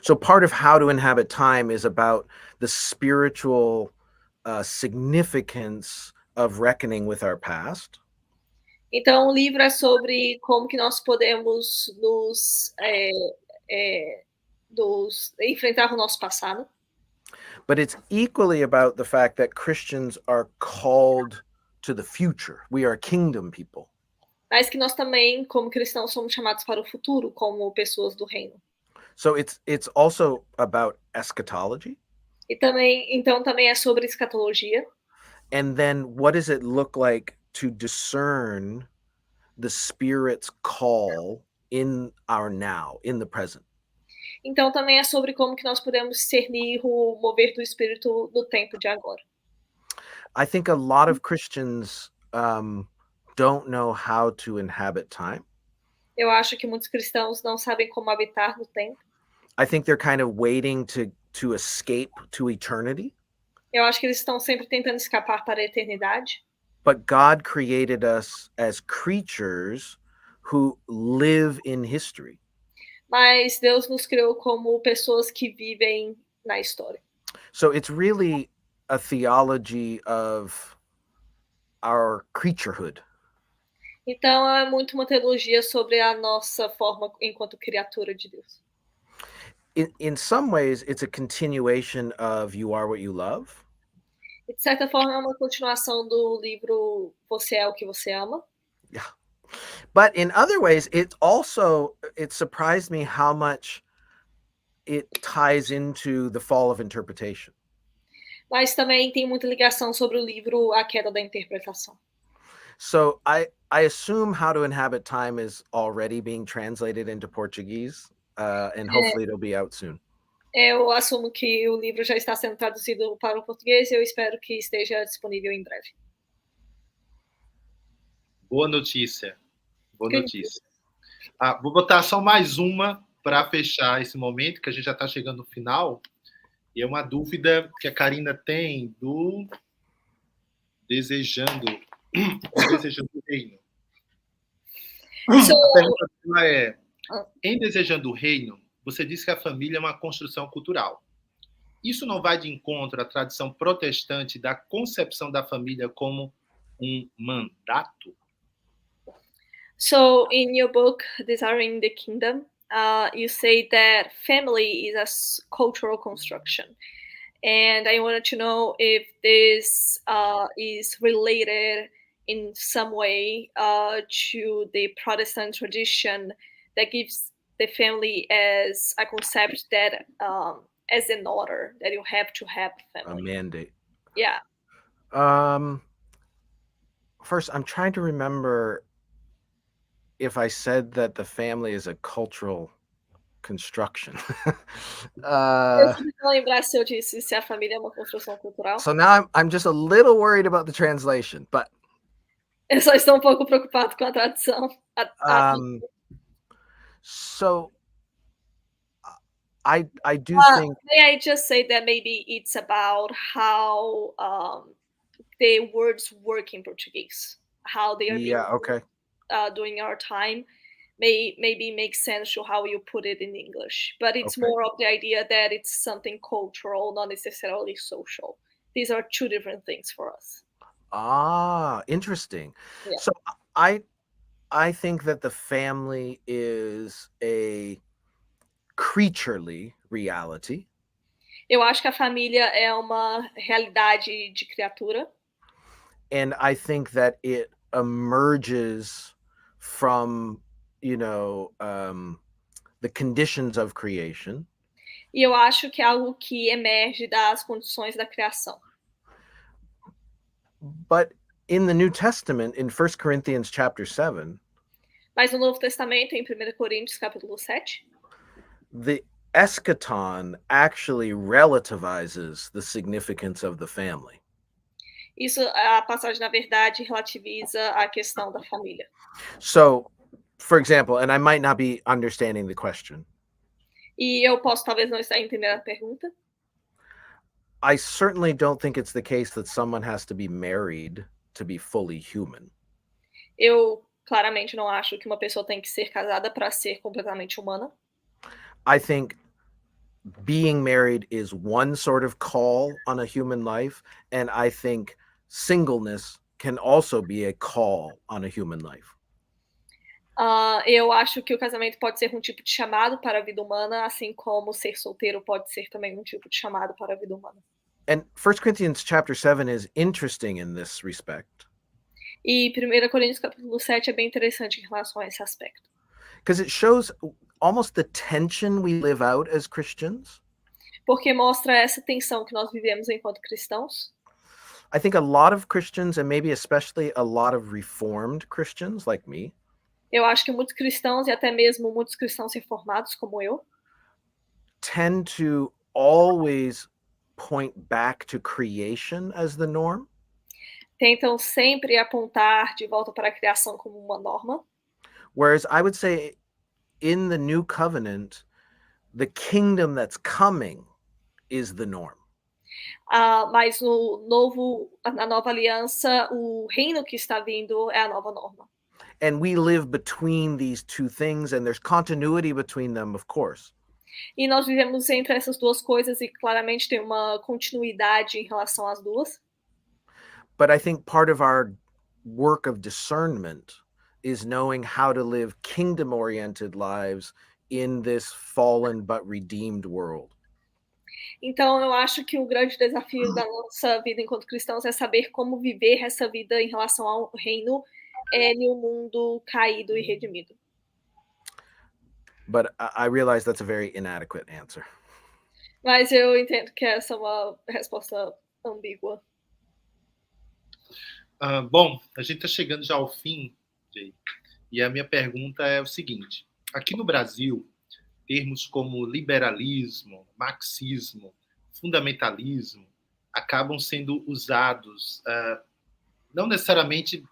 So part of How to Inhabit Time is about the spiritual significance of reckoning with our past. Então, o livro é sobre como que nós podemos enfrentar o nosso passado. But it's equally about the fact that Christians are called to the future. We are kingdom people. Mas que nós também, como cristãos, somos chamados para o futuro, como pessoas do reino. So it's also about eschatology. E então também é sobre escatologia. And then what does it look like to discern the Spirit's call in our now, in the present? Então também é sobre como que nós podemos discernir o mover do Espírito no tempo de agora. I think a lot of Christians don't know how to inhabit time. Eu acho que muitos cristãos não sabem como habitar no tempo. I think they're kind of waiting to escape to eternity. Eu acho que eles estão sempre tentando escapar para a eternidade. But God created us as creatures who live in history. Mas Deus nos criou como pessoas que vivem na história. So it's really a theology of our creaturehood. Então é muito uma teologia sobre a nossa forma enquanto criatura de Deus. in some ways, it's a continuation of You Are What You Love. De certa forma, é uma continuação do livro Você é o que você ama. Yeah. But in other ways, it surprised me how much it ties into The Fall of Interpretation. Mas também tem muita ligação sobre o livro A Queda da Interpretação. So I assume How to Inhabit Time is already being translated into Portuguese, and hopefully it'll be out soon. Eu assumo que o livro já está sendo traduzido para o português e eu espero que esteja disponível em breve. Boa notícia. Boa notícia. Vou botar só mais uma para fechar esse momento, que a gente já está chegando no final. E é uma dúvida que a Karina tem do Desejando o Reino. A pergunta dela é: em Desejando o Reino, você diz que a família é uma construção cultural. Isso não vai de encontro à tradição protestante da concepção da família como um mandato? So, in your book, Desiring the Kingdom, you say that family is a cultural construction. And I wanted to know if this is related in some way to the Protestant tradition that gives the family as a concept that as an order, that you have to have family. A mandate. Yeah. First, I'm trying to remember if I said that the family is a cultural construction. Eu não lembrar se eu disse se a família é uma construção cultural. So now I'm just a little worried about the translation, but Eu só estou um pouco preocupado com a tradução. So I do think. May I just say that maybe it's about how the words work in Portuguese, how they are during our time. Maybe makes sense to how you put it in English, but it's more of the idea that it's something cultural, not necessarily social. These are two different things for us. Interesting. Yeah. So I think that the family is a creaturely reality. Eu acho que a família é uma realidade de criatura. And I think that it emerges from the conditions of creation. E eu acho que é algo que emerge das condições da criação. But in the New Testament, in 1 Corinthians chapter 7, mas no Novo Testamento, em 1 Coríntios capítulo 7, the eschaton actually relativizes the significance of the family. Isso, a passagem, na verdade, relativiza a questão da família. So, for example, and I might not be understanding the question. E eu posso talvez não estar entendendo a pergunta. I certainly don't think it's the case that someone has to be married to be fully human. Eu claramente não acho que uma pessoa tem que ser casada para ser completamente humana. I think being married is one sort of call on a human life, and I think singleness can also be a call on a human life. Eu acho que o casamento pode ser um tipo de chamado para a vida humana, assim como ser solteiro pode ser também um tipo de chamado para a vida humana. And 1 Corinthians chapter 7 is interesting in this respect. E 1 Coríntios capítulo 7 é bem interessante em relação a esse aspecto. Because it shows almost the tension we live out as Christians. Porque mostra essa tensão que nós vivemos enquanto cristãos. I think a lot of Christians, and maybe especially a lot of Reformed Christians like me, eu acho que muitos cristãos, e até mesmo muitos cristãos reformados como eu, tend to always point back to creation as the norm. Tentam sempre apontar de volta para a criação como uma norma. Whereas I would say in the new covenant, the kingdom that's coming is the norm. Mas na nova aliança, o reino que está vindo é a nova norma. And we live between these two things, and there's continuity between them, of course. E nós vivemos entre essas duas coisas e claramente tem uma continuidade em relação às duas. But I think part of our work of discernment is knowing how to live kingdom-oriented lives in this fallen but redeemed world? Então, eu acho que o grande desafio da nossa vida enquanto cristãos é saber como viver essa vida em relação ao reino em um mundo caído e redimido. But I realize that's a very inadequate answer. Mas eu entendo que essa é uma resposta ambígua. Bom, a gente está chegando já ao fim, Jay, e a minha pergunta é o seguinte. Aqui no Brasil, termos como liberalismo, marxismo, fundamentalismo acabam sendo usados não necessariamente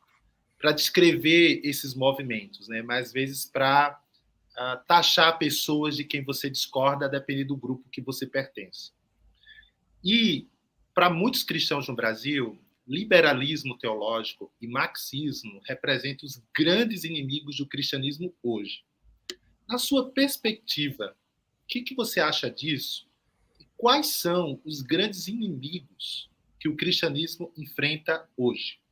para descrever esses movimentos, né, mas às vezes para taxar pessoas de quem você discorda, dependendo do grupo que você pertence. E, para muitos cristãos no Brasil, liberalismo teológico e marxismo representam os grandes inimigos do cristianismo hoje. Na sua perspectiva, o que você acha disso? E quais são os grandes inimigos que o cristianismo enfrenta hoje?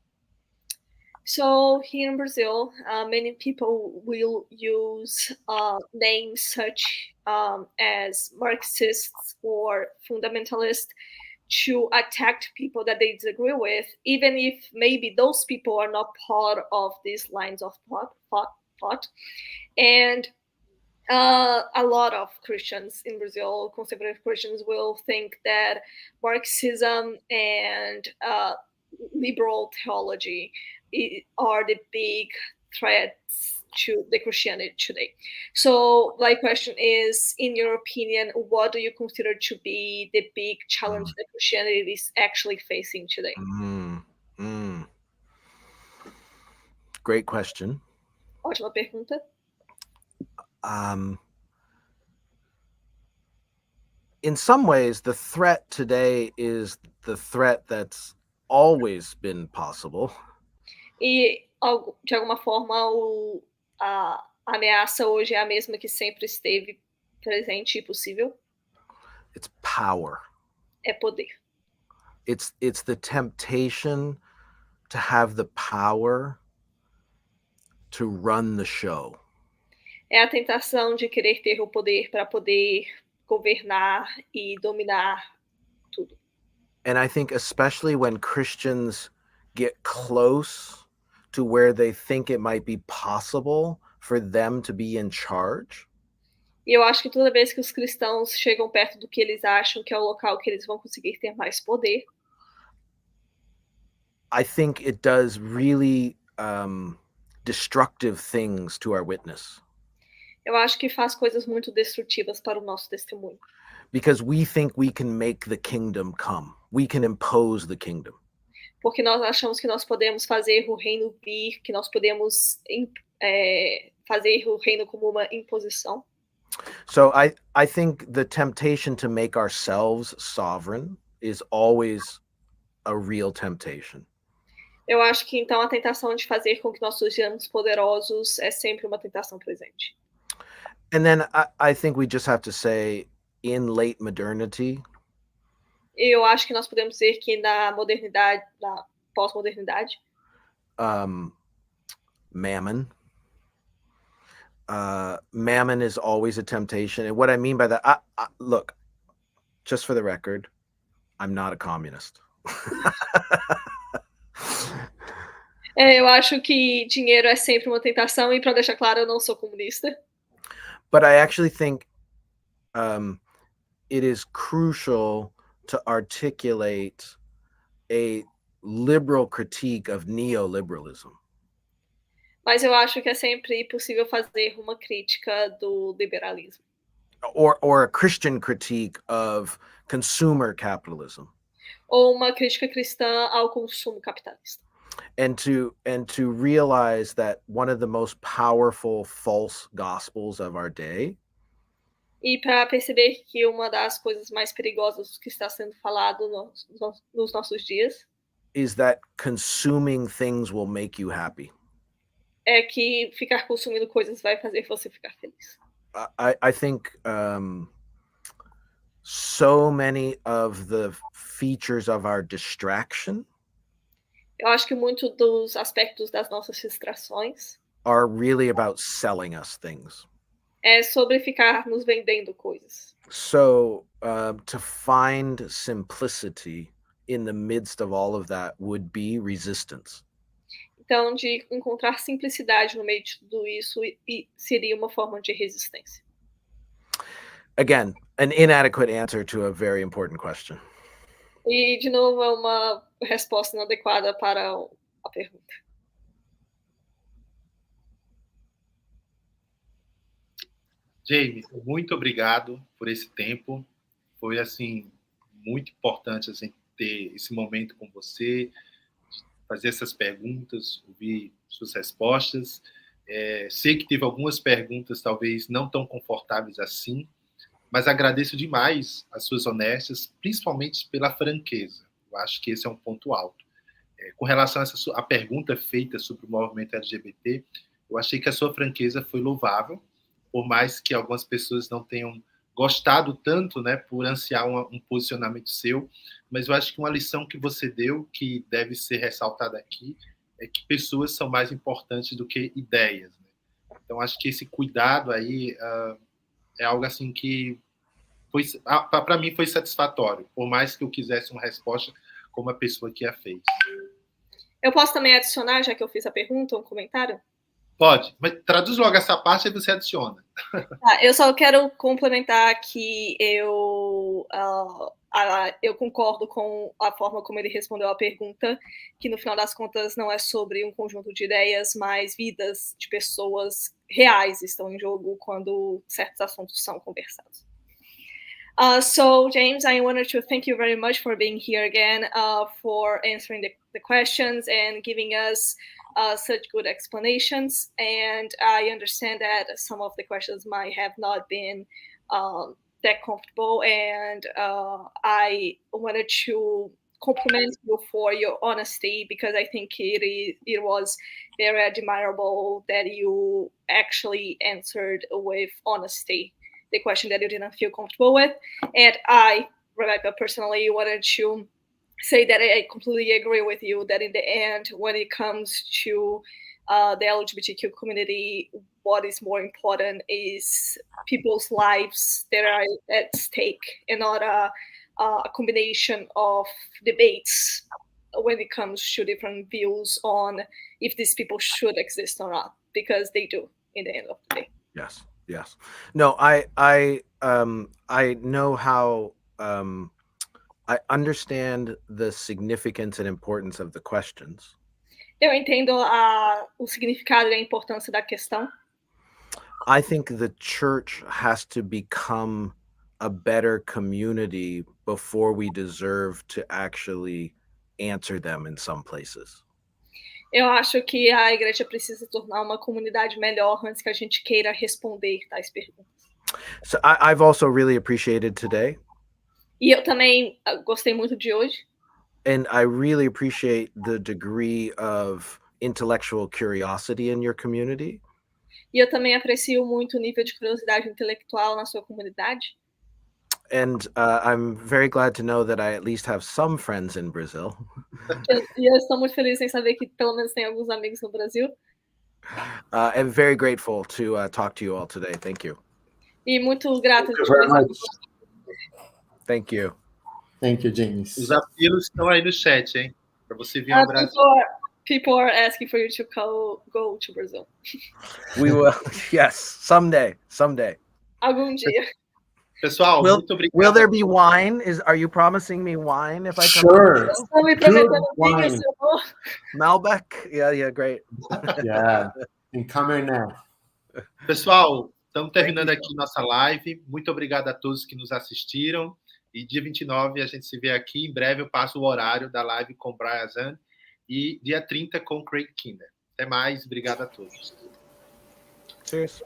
So here in Brazil, many people will use names such as Marxists or fundamentalists to attack people that they disagree with, even if maybe those people are not part of these lines of thought. And a lot of Christians in Brazil, conservative Christians, will think that Marxism and liberal theology are the big threats to the Christianity today. So my question is, in your opinion, what do you consider to be the big challenge that Christianity is actually facing today? Great question. Ótima pergunta. In some ways, the threat today is the threat that's always been possible. E, de alguma forma, a ameaça hoje é a mesma que sempre esteve presente e possível. It's power. É poder. It's the temptation to have the power to run the show. É a tentação de querer ter o poder para poder governar e dominar tudo. And I think especially when Christians get close to where they think it might be possible for them to be in charge. E eu acho que toda vez que os cristãos chegam perto do que eles acham que é o local que eles vão conseguir ter mais poder, I think it does really destructive things to our witness. Eu acho que faz coisas muito destrutivas para o nosso testemunho. Because we think we can make the kingdom come. We can impose the kingdom. Porque nós achamos que nós podemos fazer o reino vir, que nós podemos fazer o reino como uma imposição. So I think the temptation to make ourselves sovereign is always a real temptation. Eu acho que então a tentação de fazer com que nós sejamos poderosos é sempre uma tentação presente. And then I think we just have to say, in late modernity, Eu acho que nós podemos dizer que na modernidade, na pós-modernidade, mammon. Mammon is always a temptation. And what I mean by that, look, just for the record, I'm not a communist. Eu acho que dinheiro é sempre uma tentação, e para deixar claro, eu não sou comunista. But I actually think it is crucial to articulate a liberal critique of neoliberalism. Mas eu acho que é sempre possível fazer uma crítica do liberalismo. Or a Christian critique of consumer capitalism. Ou uma crítica cristã ao consumo capitalista. And to realize that one of the most powerful false gospels of our day E para perceber que uma das coisas mais perigosas que está sendo falado nos nossos dias is that consuming things will make you happy. É que ficar consumindo coisas vai fazer você ficar feliz. I think so many of the features of our distraction Eu acho que muito dos aspectos das nossas distrações are really about selling us things. É sobre ficar nos vendendo coisas. So, to find simplicity in the midst of all of that would be resistance. Então, de encontrar simplicidade no meio de tudo isso e seria uma forma de resistência. Again, an inadequate answer to a very important question. E, de novo, é uma resposta inadequada para a pergunta. James, muito obrigado por esse tempo. Foi, assim, muito importante assim, ter esse momento com você, fazer essas perguntas, ouvir suas respostas. Sei que teve algumas perguntas talvez não tão confortáveis assim, mas agradeço demais as suas honestas, principalmente pela franqueza. Eu acho que esse é um ponto alto. Com relação a pergunta feita sobre o movimento LGBT, eu achei que a sua franqueza foi louvável, por mais que algumas pessoas não tenham gostado tanto, né, por ansiar um posicionamento seu, mas eu acho que uma lição que você deu, que deve ser ressaltada aqui, é que pessoas são mais importantes do que ideias. Né? Então, acho que esse cuidado aí é algo assim que, para mim, foi satisfatório, por mais que eu quisesse uma resposta como a pessoa que a fez. Eu posso também adicionar, já que eu fiz a pergunta, um comentário? Pode, mas traduz logo essa parte e você adiciona. Eu só quero complementar que eu concordo com a forma como ele respondeu a pergunta, que no final das contas não é sobre um conjunto de ideias, mas vidas de pessoas reais estão em jogo quando certos assuntos são conversados. So, James, I wanted to thank you very much for being here again, for answering the questions and giving us such good explanations. And I understand that some of the questions might have not been that comfortable, and I wanted to compliment you for your honesty, because I think it was very admirable that you actually answered with honesty the question that you didn't feel comfortable with. And I, Rebecca, personally wanted to say that I completely agree with you that in the end, when it comes to the LGBTQ community, what is more important is people's lives that are at stake, and not a combination of debates when it comes to different views on if these people should exist or not, because they do in the end of the day. Yes. Yes. No, I know how I understand the significance and importance of the questions. Eu entendo o significado e a importância da questão. I think the church has to become a better community before we deserve to actually answer them in some places. Eu acho que a igreja precisa se tornar uma comunidade melhor antes que a gente queira responder tais perguntas. So I've also really appreciated today. E eu também gostei muito de hoje. And I really appreciate the degree of intellectual curiosity in your community. E eu também aprecio muito o nível de curiosidade intelectual na sua comunidade. And I'm very glad to know that I at least have some friends in Brazil. E eu estou muito feliz em saber que pelo menos tem alguns amigos no Brasil. I'm very grateful to talk to you all today. Thank you. E muito grato de conversar com você. Thank you. Thank you, James. Os apelos estão aí no chat, hein? Para você vir ao Brasil. People are asking for you to go to Brazil. We will. Yes, someday. Algum dia. Pessoal, muito obrigado. Will there be wine? Are you promising me wine if I come? Sure. Estão me prometendo vinho, senhor. Malbec? Yeah, great. Yeah, and come here now. Pessoal, estamos terminando aqui nossa live. Muito obrigado a todos que nos assistiram. E dia 29 a gente se vê aqui. Em breve eu passo o horário da live com Brian Zahn. E dia 30 com Craig Kinder. Até mais. Obrigado a todos. Cheers.